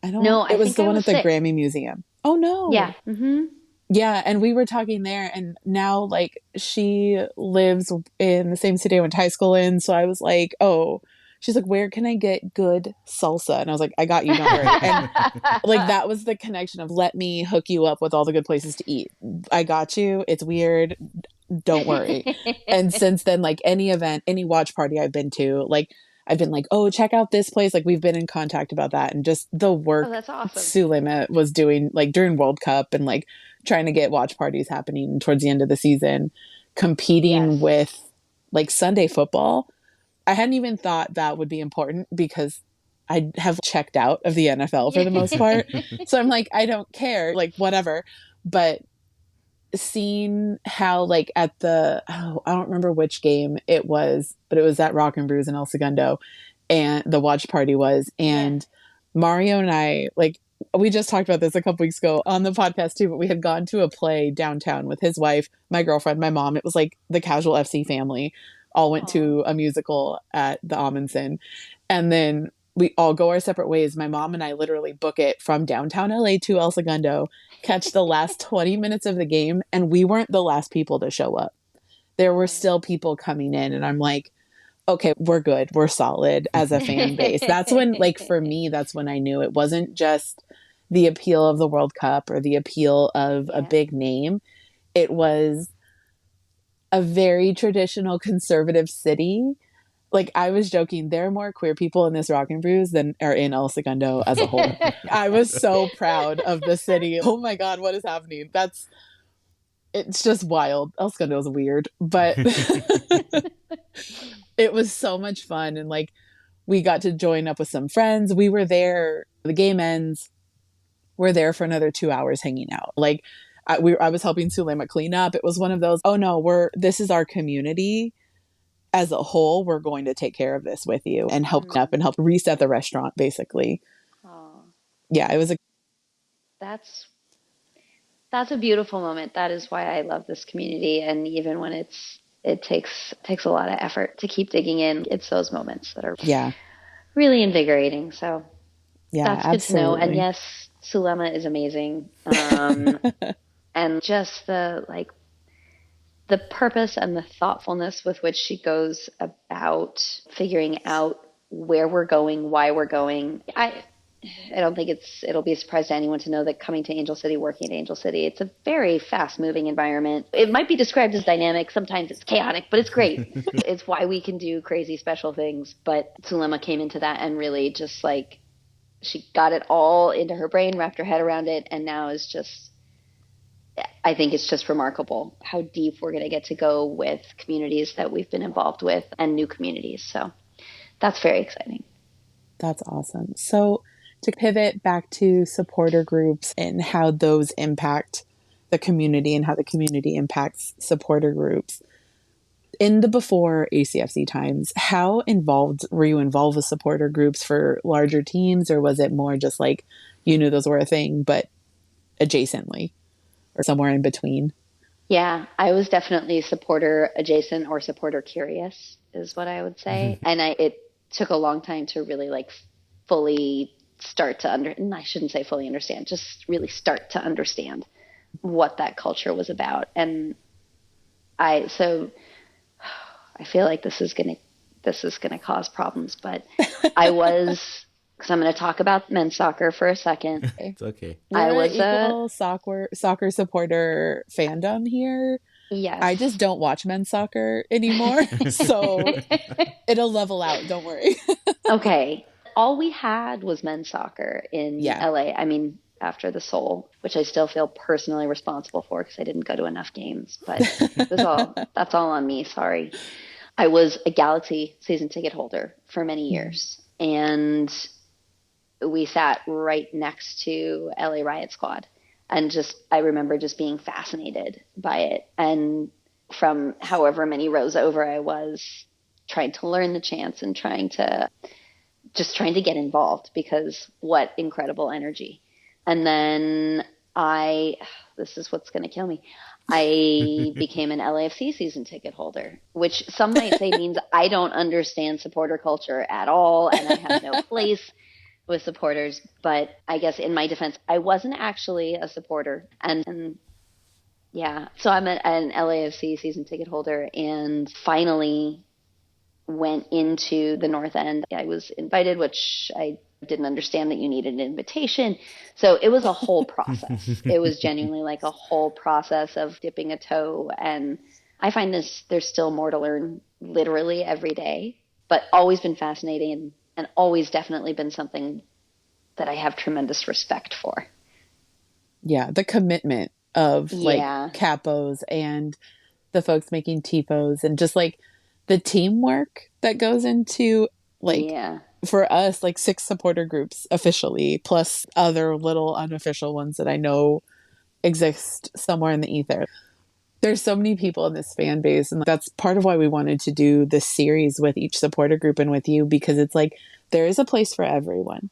No, it was the one at the sick. Grammy Museum. Oh no. Yeah. Mm-hmm. Yeah, and we were talking there, and now like she lives in the same city I went to high school in. So I was like, oh. She's like, where can I get good salsa? And I was like, I got you, don't worry. And like that was the connection of let me hook you up with all the good places to eat. I got you. It's weird. Don't worry. And since then, like any event, any watch party I've been to, like I've been like, oh, check out this place. Like we've been in contact about that. And just the work that's awesome. Sulema was doing like during World Cup and like trying to get watch parties happening towards the end of the season, competing with like Sunday football. I hadn't even thought that would be important because I have checked out of the NFL for the most part. So I'm like, I don't care, like whatever. But seeing how like at I don't remember which game it was, but it was at Rock and Brews in El Segundo and the watch party was. And Mario and I, like, we just talked about this a couple weeks ago on the podcast too, but we had gone to a play downtown with his wife, my girlfriend, my mom. It was like the Casual FC family. All went to a musical at the Amundsen. And then we all go our separate ways. My mom and I literally book it from downtown LA to El Segundo, catch the last 20 minutes of the game. And we weren't the last people to show up. There were still people coming in. And I'm like, okay, we're good. We're solid as a fan base. That's when, like, for me, that's when I knew it wasn't just the appeal of the World Cup or the appeal of a big name. It was a very traditional conservative city. Like, I was joking, there are more queer people in this Rock and Brews than are in El Segundo as a whole. I was so proud of the city. Oh my God, what is happening? It's just wild. El Segundo is weird, but it was so much fun. And like, we got to join up with some friends. We were there, the game ends, we're there for another 2 hours hanging out. Like, I was helping Sulema clean up. It was one of those, oh no, this is our community. As a whole, we're going to take care of this with you and help clean up and help reset the restaurant, basically. Yeah, it was That's a beautiful moment. That is why I love this community. And even when it takes a lot of effort to keep digging in, it's those moments that are really invigorating. So that's good to know. And yes, Sulema is amazing. And just the purpose and the thoughtfulness with which she goes about figuring out where we're going, why we're going. I don't think it'll be a surprise to anyone to know that coming to Angel City, working at Angel City, it's a very fast-moving environment. It might be described as dynamic. Sometimes it's chaotic, but it's great. It's why we can do crazy special things. But Sulema came into that and really just like, she got it all into her brain, wrapped her head around it, and now is just, I think it's just remarkable how deep we're going to get to go with communities that we've been involved with and new communities. So that's very exciting. That's awesome. So to pivot back to supporter groups and how those impact the community and how the community impacts supporter groups. In the before ACFC times, how were you involved with supporter groups for larger teams, or was it more just like you knew those were a thing, but adjacently? Or somewhere in between? Yeah, I was definitely supporter adjacent or supporter curious is what I would say. And it took a long time to really like fully start to I shouldn't say fully understand, just really start to understand what that culture was about. And I feel like this is gonna cause problems, but because I'm going to talk about men's soccer for a second. It's okay. I was equal soccer supporter fandom here. Yes. I just don't watch men's soccer anymore, so it'll level out. Don't worry. Okay. All we had was men's soccer in LA. I mean, after the Soul, which I still feel personally responsible for because I didn't go to enough games, but that's all on me. Sorry. I was a Galaxy season ticket holder for many years, and we sat right next to LA Riot Squad, and I remember just being fascinated by it. And from however many rows over I was, trying to learn the chants and trying to get involved, because what incredible energy. And then this is what's going to kill me. I became an LAFC season ticket holder, which some might say means I don't understand supporter culture at all, and I have no place with supporters. But I guess in my defense, I wasn't actually a supporter. And yeah, so I'm an LAFC season ticket holder, and finally went into the North End. I was invited, which I didn't understand that you needed an invitation. So it was a whole process. It was genuinely like a whole process of dipping a toe. And I find there's still more to learn literally every day, but always been fascinating and always definitely been something that I have tremendous respect for. Yeah, the commitment of like capos and the folks making tifos and just like the teamwork that goes into like for us, like 6 supporter groups officially, plus other little unofficial ones that I know exist somewhere in the ether. There's so many people in this fan base, and that's part of why we wanted to do this series with each supporter group and with you, because it's like there is a place for everyone,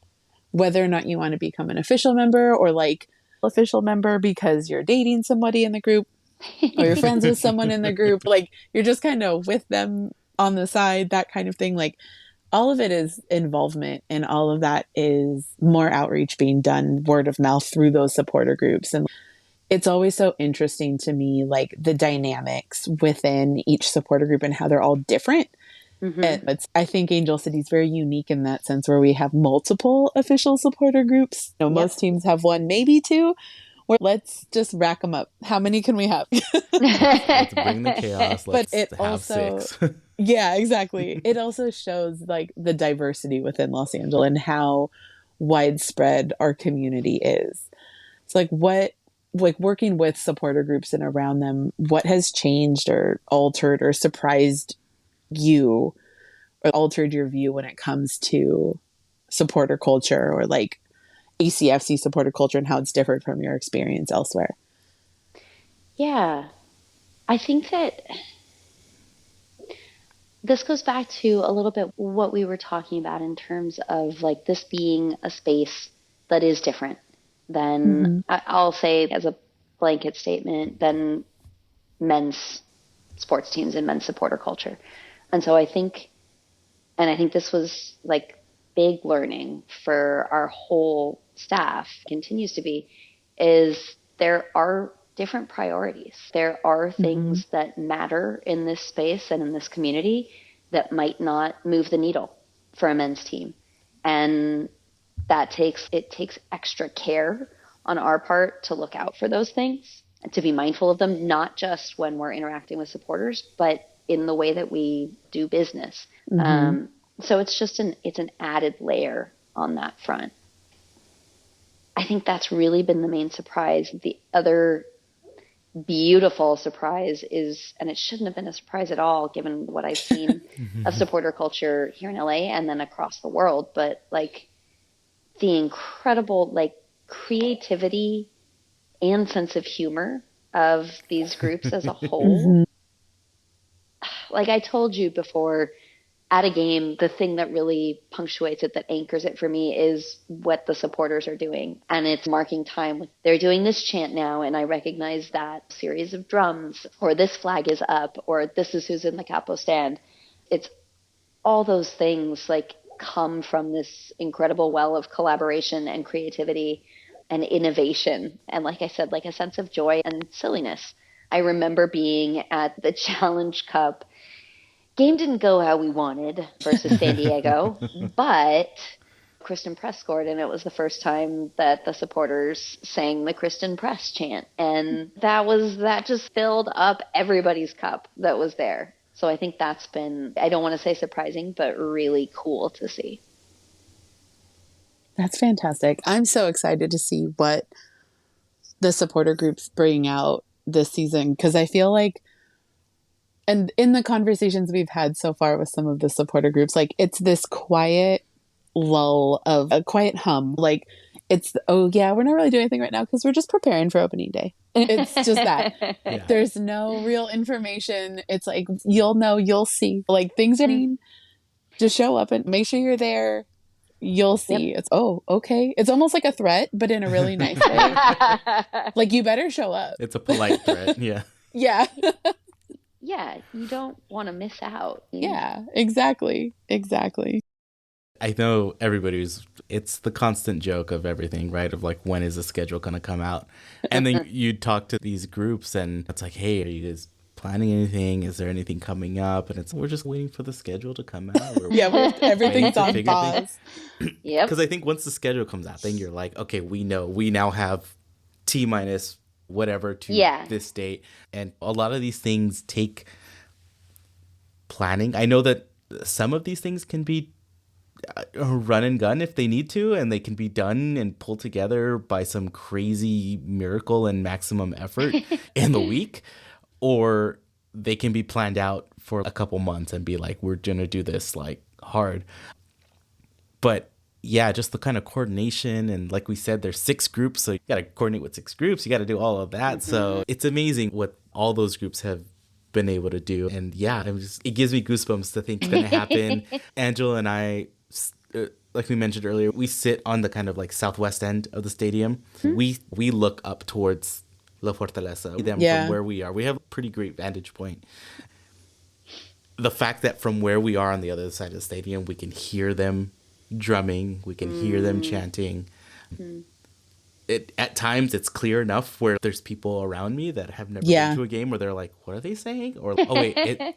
whether or not you want to become an official member or like official member because you're dating somebody in the group or you're friends with someone in the group, like you're just kind of with them on the side, that kind of thing. Like all of it is involvement, and all of that is more outreach being done word of mouth through those supporter groups. And it's always so interesting to me, like the dynamics within each supporter group and how they're all different, And I think Angel City is very unique in that sense where we have multiple official supporter groups. Most teams have one, maybe two. Let's just rack them up. How many can we have? Let's bring the chaos. But Let's it have also, 6. yeah, exactly. It also shows like the diversity within Los Angeles and how widespread our community is. It's like working with supporter groups and around them, what has changed or altered or surprised you or altered your view when it comes to supporter culture or like ACFC supporter culture and how it's different from your experience elsewhere? Yeah, I think that this goes back to a little bit what we were talking about in terms of like this being a space that is different than, I'll say as a blanket statement, than men's sports teams and men's supporter culture. And so I think this was like big learning for our whole staff, continues to be, is there are different priorities. There are things that matter in this space and in this community that might not move the needle for a men's team. And it takes extra care on our part to look out for those things and to be mindful of them, not just when we're interacting with supporters, but in the way that we do business. So it's an added layer on that front. I think that's really been the main surprise. The other beautiful surprise is, and it shouldn't have been a surprise at all given what I've seen of supporter culture here in LA and then across the world, but like the incredible like creativity and sense of humor of these groups as a whole. Like I told you before, at a game, the thing that really punctuates it, that anchors it for me, is what the supporters are doing. And it's marking time. They're doing this chant now, and I recognize that series of drums, or this flag is up, or this is who's in the capo stand. It's all those things like come from this incredible well of collaboration and creativity and innovation. And like I said, like a sense of joy and silliness. I remember being at the Challenge Cup. Game didn't go how we wanted versus San Diego, but Kristen Press scored, and it was the first time that the supporters sang the Kristen Press chant. And that just filled up everybody's cup that was there. So I think that's been, I don't want to say surprising, but really cool to see. That's fantastic. I'm so excited to see what the supporter groups bring out this season, because I feel like, and in the conversations we've had so far with some of the supporter groups, like it's this quiet lull of a quiet hum. Like it's, oh yeah, we're not really doing anything right now because we're just preparing for opening day. And it's just that. Yeah. There's no real information. It's like, you'll know, you'll see. Like things are just show up and make sure you're there. You'll see. Yep. It's, oh, okay. It's almost like a threat, but in a really nice way. Like you better show up. It's a polite threat. Yeah. Yeah. Yeah, you don't want to miss out. Yeah, exactly. Exactly. I know it's the constant joke of everything, right? Of like, when is the schedule going to come out? And then you talk to these groups and it's like, hey, are you guys planning anything? Is there anything coming up? And we're just waiting for the schedule to come out. Yeah, everything's on pause. Yep. Because I think once the schedule comes out, then you're like, okay, we now have T minus whatever to this date. And a lot of these things take planning. I know that some of these things can be run and gun if they need to, and they can be done and pulled together by some crazy miracle and maximum effort in the week, or they can be planned out for a couple months and be like, we're gonna do this like hard. But yeah, just the kind of coordination, and like we said, there's 6 groups, so you got to coordinate with 6 groups. You got to do all of that. So it's amazing what all those groups have been able to do. And yeah, it gives me goosebumps to think it's going to happen. Angela and I, like we mentioned earlier, we sit on the kind of like southwest end of the stadium. We look up towards La Fortaleza, from where we are. We have a pretty great vantage point. The fact that from where we are on the other side of the stadium, we can hear them drumming, we can hear them chanting. at times it's clear enough where there's people around me that have never Yeah. been to a game where they're like, what are they saying? Or, oh wait,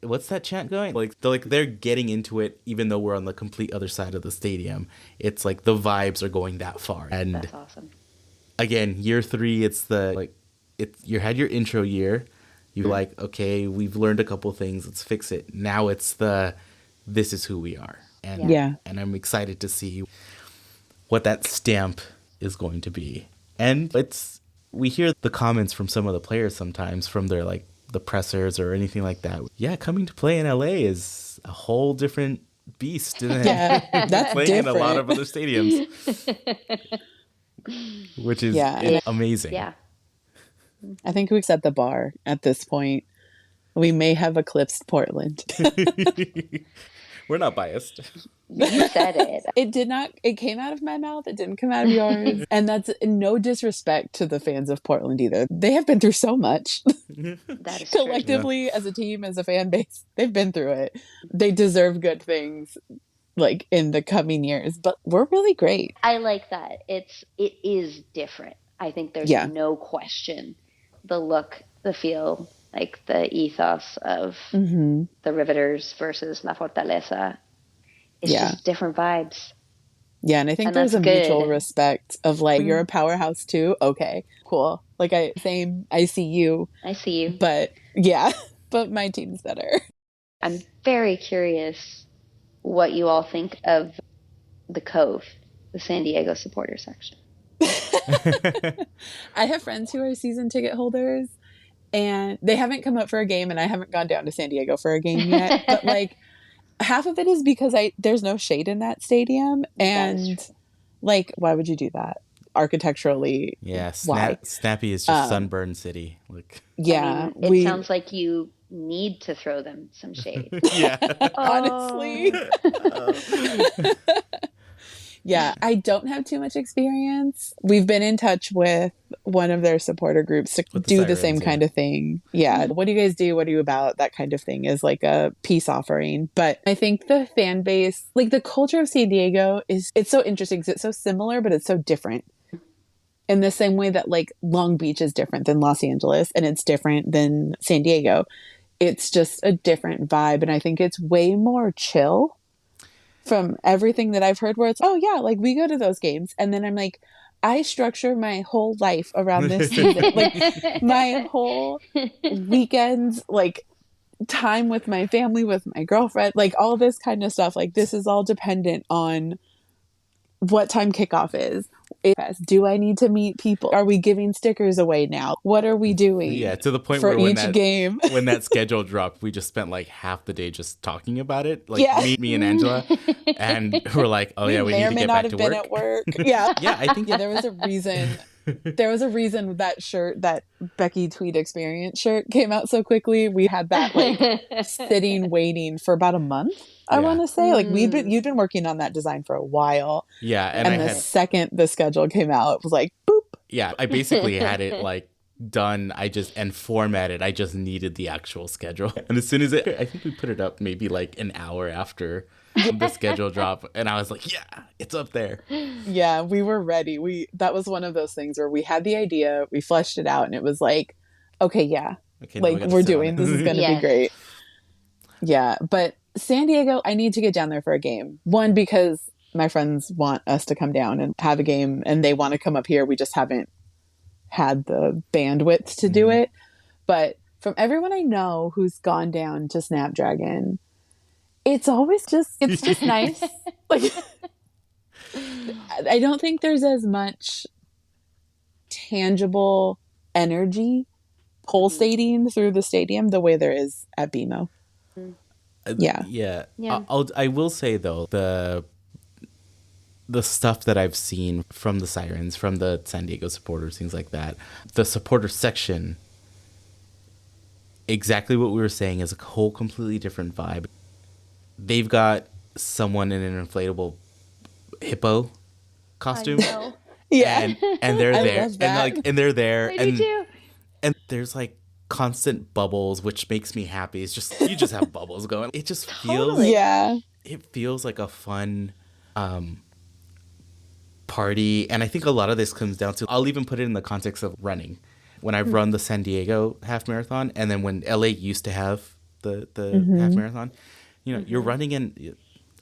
what's that chant going? They're getting into it, even though we're on the complete other side of the stadium. It's like the vibes are going that far. And That's awesome. again, year 3, you had your intro year. You're like, okay, we've learned a couple things. Let's fix it. Now it's this is who we are. And Yeah. and I'm excited to see what that stamp is going to be. And we hear the comments from some of the players sometimes from their like the pressers or anything like that. Yeah, coming to play in LA is a whole different beast than That's playing different. in a lot of other stadiums. Which is amazing. Yeah. I think we've set the bar at this point. We may have eclipsed Portland. We're not biased. You said it. It came out of my mouth. It didn't come out of yours. And that's no disrespect to the fans of Portland either. They have been through so much. That is true. Collectively, as a team, as a fan base, they've been through it. They deserve good things like in the coming years, but we're really great. I like that. It is different. I think there's no question. The look, the feel, like the ethos of the Riveters versus La Fortaleza. It's just different vibes. Yeah, and I think there's a mutual respect of like, you're a powerhouse too. Okay, cool. Like I see you. I see you. But yeah, but my team's better. I'm very curious what you all think of the Cove, the San Diego supporter section. I have friends who are season ticket holders, and they haven't come up for a game, and I haven't gone down to San Diego for a game yet. But like, half of it is because there's no shade in that stadium, and like, why would you do that architecturally? Yeah, why? Snappy is just sunburn city. Like, yeah, I mean, it sounds like you need to throw them some shade. Yeah, honestly. Yeah, I don't have too much experience. We've been in touch with one of their supporter groups to do the same kind of thing. Yeah. What do you guys do? What are you about? That kind of thing is like a peace offering. But I think the fan base, like the culture of San Diego it's so interesting because it's so similar, but it's so different. In the same way that like Long Beach is different than Los Angeles and it's different than San Diego. It's just a different vibe. And I think it's way more chill. From everything that I've heard where it's, oh yeah, like we go to those games. And then I'm like, I structure my whole life around this season. Like my whole weekends, like time with my family, with my girlfriend, like all this kind of stuff. Like this is all dependent on what time kickoff is. Do I need to meet people? Are we giving stickers away now? What are we doing? Yeah, to the point for where each game. When that schedule dropped, we just spent like half the day just talking about it. Like me and Angela, and we're like, oh yeah, we need to get back to work. Been at work. Yeah, yeah, I think there was a reason. There was a reason that shirt, that Becky Tweed Experience shirt, came out so quickly. We had that like sitting, waiting for about a month. I want to say, like you'd been working on that design for a while. Yeah, and second the schedule came out, it was like boop. Yeah, I basically had it like done. And formatted. I just needed the actual schedule, and as soon as I think we put it up maybe like an hour after the schedule drop, and I was like, yeah, it's up there. Yeah, we were ready. That was one of those things where we had the idea, we fleshed it out, and it was like, okay, yeah, like we're doing this is going to be great. Yeah, but San Diego, I need to get down there for a game. One, because my friends want us to come down and have a game, and they want to come up here. We just haven't had the bandwidth to do it. But from everyone I know who's gone down to Snapdragon, it's just nice. Like, I don't think there's as much tangible energy pulsating through the stadium the way there is at BMO. Yeah. I will say though, the stuff that I've seen from the Sirens, from the San Diego supporters, things like that, the supporter section, exactly what we were saying, is a whole completely different vibe. They've got someone in an inflatable hippo costume. Yeah. And they're there. And they're there. I do too. And there's like constant bubbles, which makes me happy. It's just, you just have bubbles going. It just feels, it feels like a fun party. And I think a lot of this comes down to, I'll even put it in the context of running. When I've run the San Diego half marathon, and then when LA used to have the half marathon, you know, you're running in,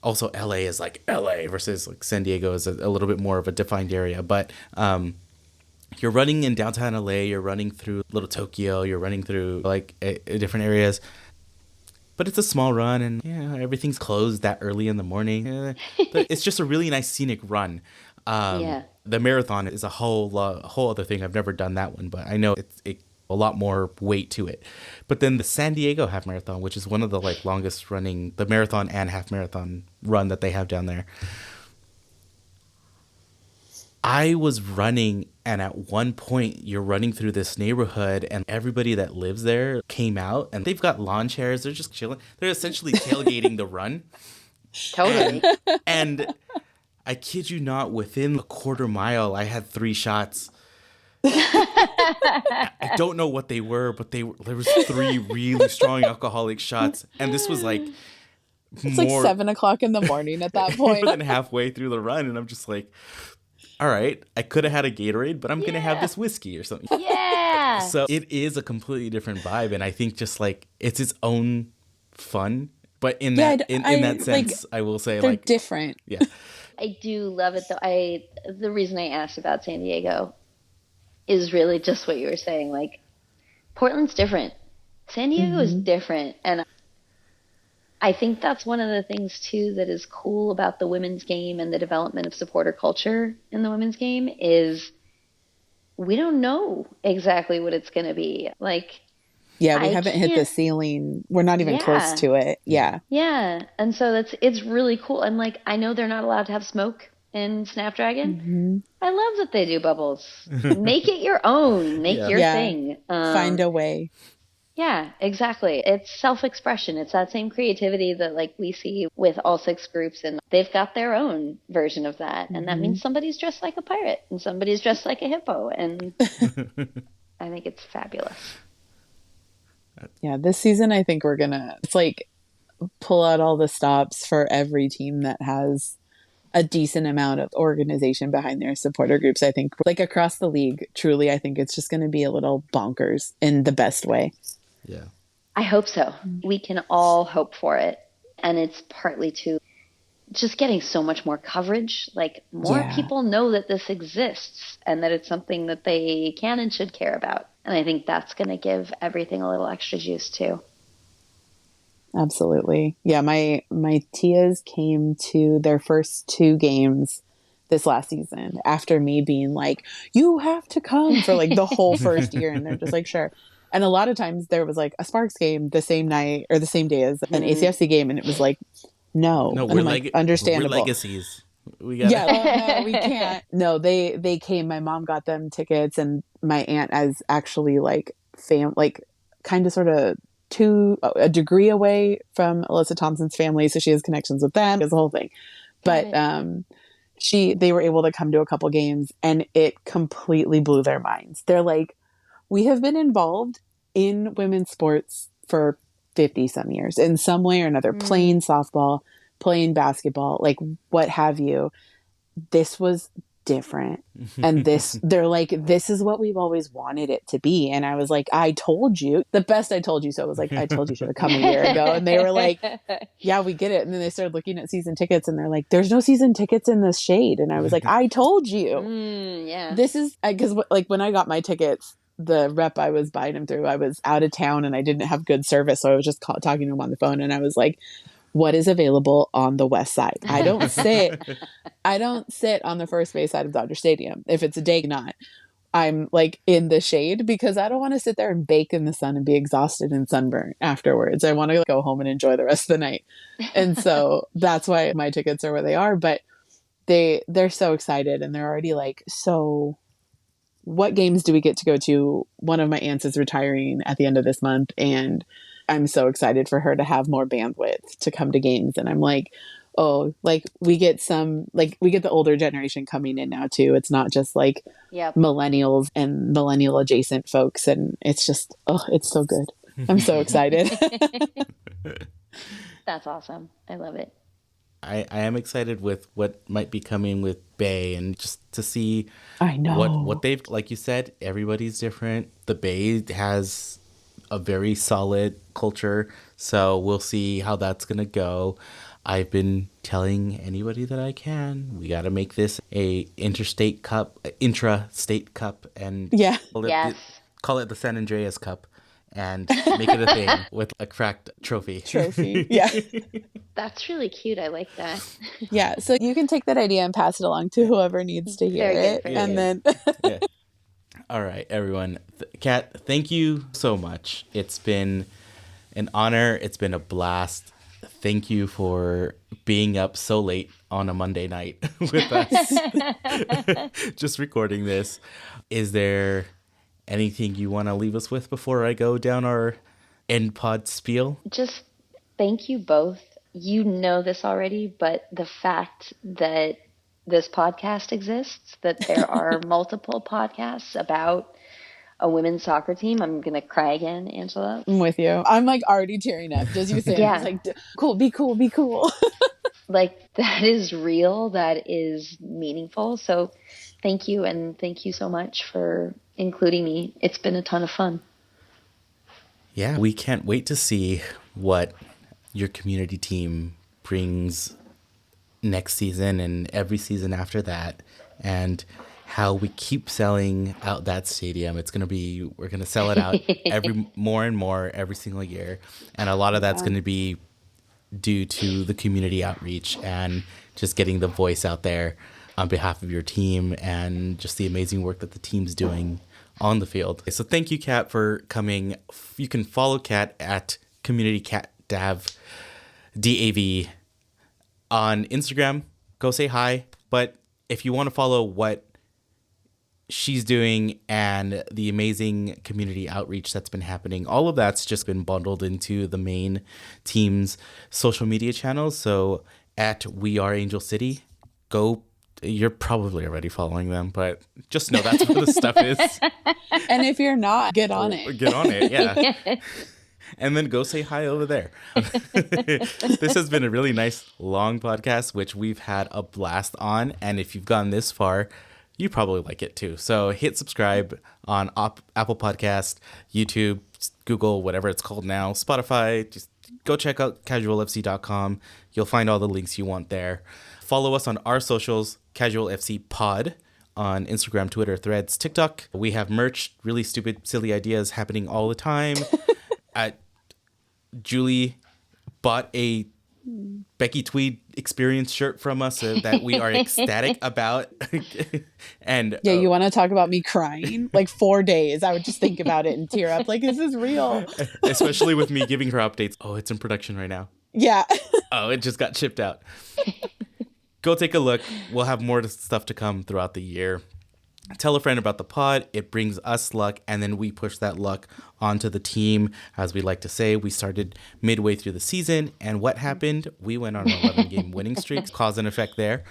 also LA is like LA versus like San Diego is a little bit more of a defined area. But you're running in downtown LA, you're running through Little Tokyo, you're running through like different areas. But it's a small run, and everything's closed that early in the morning. But it's just a really nice scenic run. The marathon is a whole other thing. I've never done that one, but I know it's a lot more weight to it. But then the San Diego half marathon, which is one of the like longest running, the marathon and half marathon run that they have down there. I was running, and at one point you're running through this neighborhood, and everybody that lives there came out, and they've got lawn chairs. They're just chilling. They're essentially tailgating the run. Totally. And I kid you not, within a quarter mile, I had 3 shots. I don't know what they were, but there was 3 really strong alcoholic shots, and this was like it's like 7:00 in the morning at that point. More than halfway through the run, and I'm just like, all right, I could have had a Gatorade, but I'm going to have this whiskey or something. Yeah. So it is a completely different vibe. And I think just like it's its own fun. But in that sense, like, I will say they're like different. Yeah. I do love it though. The reason I asked about San Diego is really just what you were saying. Like, Portland's different. San Diego is different. And I think that's one of the things, too, that is cool about the women's game and the development of supporter culture in the women's game is we don't know exactly what it's going to be. Like, yeah, we haven't hit the ceiling. We're not even close to it. Yeah. Yeah. And so it's really cool. And, like, I know they're not allowed to have smoke in Snapdragon. I love that they do bubbles. Make it your own. Make your thing. Find a way. Yeah, exactly. It's self-expression. It's that same creativity that like we see with all 6 groups, and they've got their own version of that. And that means somebody's dressed like a pirate and somebody's dressed like a hippo. And I think it's fabulous. Yeah, this season I think we're gonna pull out all the stops for every team that has a decent amount of organization behind their supporter groups. I think like across the league, truly, I think it's just going to be a little bonkers in the best way. Yeah. I hope so. We can all hope for it. And it's partly to just getting so much more coverage. Like more people know that this exists and that it's something that they can and should care about. And I think that's going to give everything a little extra juice too. Absolutely. Yeah, my Tias came to their first 2 games this last season after me being like, you have to come for like the whole first year. And they're just like, sure. And a lot of times there was like a Sparks game the same night or the same day as an ACFC game. And it was like, no, we're like, understandable. We're legacies. We gotta... no, we can't. No, they came. My mom got them tickets, and my aunt is actually like kind of sort of to a degree away from Alyssa Thompson's family, so she has connections with them. It's the whole thing. But they were able to come to a couple games, and it completely blew their minds. They're like, we have been involved in women's sports for 50 some years in some way or another, playing softball, playing basketball, like what have you. This was different. And they're like, this is what we've always wanted it to be. And I was like, I told you. The best I told you so was like, I told you should have come a year ago. And they were like, yeah, we get it. And then they started looking at season tickets, and they're like, there's no season tickets in this shade. And I was like, I told you. Yeah. This is because like when I got my tickets, the rep I was buying them through, I was out of town and I didn't have good service. So I was just talking to him on the phone, and I was like, what is available on the west side? I don't sit on the first base side of Dodger Stadium. If it's a day, not. I'm like in the shade because I don't want to sit there and bake in the sun and be exhausted and sunburned afterwards. I want to go home and enjoy the rest of the night. And so that's why my tickets are where they are. But they're so excited, and they're already like, so what games do we get to go to? One of my aunts is retiring at the end of this month, and I'm so excited for her to have more bandwidth to come to games. And I'm like, oh, like we get the older generation coming in now too. It's not just like millennials and millennial adjacent folks. And it's just, it's so good. I'm so excited. That's awesome. I love it. I am excited with what might be coming with Bay, and just to see I know what they've, like you said, everybody's different. The Bay has a very solid culture, so we'll see how that's gonna go. I've been telling anybody that I can, we got to make this a intrastate cup, and Yeah. Yes. call it the San Andreas Cup, and make it a thing with a cracked trophy. Yeah. That's really cute. I like that. Yeah. So you can take that idea and pass it along to whoever needs to hear Very good, it. very And good. then Yeah. All right, everyone. Kat, thank you so much. It's been an honor. It's been a blast. Thank you for being up so late on a Monday night with us, just recording this. Is there anything you want to leave us with before I go down our end pod spiel? Just thank you both. You know this already, but the fact that this podcast exists, that there are multiple podcasts about a women's soccer team, I'm going to cry again, Angela. I'm with you. I'm like already tearing up. Just you saying, Yeah. it's like, cool, be cool, be cool. Like, that is real, that is meaningful. So thank you, and thank you so much for including me. It's been a ton of fun. Yeah, we can't wait to see what your community team brings next season and every season after that, and how we keep selling out that stadium. We're going to sell it out more and more every single year. And a lot of that's going to be due to the community outreach and just getting the voice out there on behalf of your team, and just the amazing work that the team's doing on the field. So thank you, Kat, for coming. You can follow Kat at CommunityCatDav, DAV, on Instagram. Go say hi. But if you want to follow what she's doing and the amazing community outreach that's been happening, all of that's just been bundled into the main team's social media channels. So at We Are Angel City, you're probably already following them, but just know that's where the stuff is. And if you're not, get on it. Get on it, yeah. And then go say hi over there. This has been a really nice long podcast, which we've had a blast on. And if you've gone this far, you probably like it too. So hit subscribe on Apple Podcast, YouTube, Google, whatever it's called now, Spotify. Just go check out casualfc.com. You'll find all the links you want there. Follow us on our socials, Casual FC Pod, on Instagram, Twitter, Threads, TikTok. We have merch, really stupid, silly ideas happening all the time. Julie bought a Becky Tweed experience shirt from us that we are ecstatic about. And yeah, you want to talk about me crying? Like 4 days, I would just think about it and tear up. Like, this is real. Especially with me giving her updates. Oh, it's in production right now. Yeah. Oh, it just got shipped out. Go take a look. We'll have more stuff to come throughout the year. Tell a friend about the pod. It brings us luck, and then we push that luck onto the team. As we like to say, we started midway through the season, and what happened? We went on an 11-game winning streak. Cause and effect there.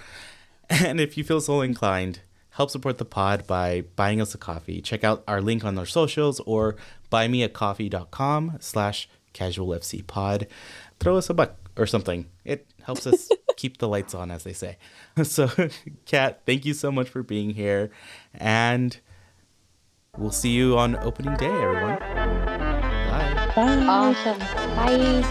And if you feel so inclined, help support the pod by buying us a coffee. Check out our link on our socials, or buymeacoffee.com/casualfcpod. Throw us a buck or something. It helps us keep the lights on, as they say. So, Kat, thank you so much for being here. And we'll see you on opening day, everyone. Bye. Bye. Awesome. Bye.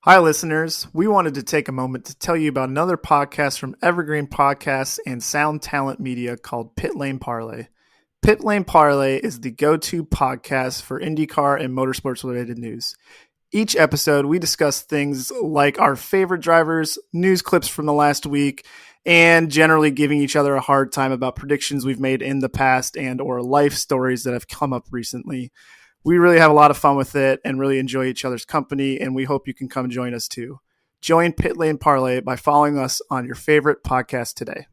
Hi, listeners. We wanted to take a moment to tell you about another podcast from Evergreen Podcasts and Sound Talent Media called Pit Lane Parlay. Pit Lane Parlay is the go-to podcast for IndyCar and motorsports-related news. Each episode, we discuss things like our favorite drivers, news clips from the last week, and generally giving each other a hard time about predictions we've made in the past and or life stories that have come up recently. We really have a lot of fun with it and really enjoy each other's company, and we hope you can come join us too. Join Pit Lane Parlay by following us on your favorite podcast today.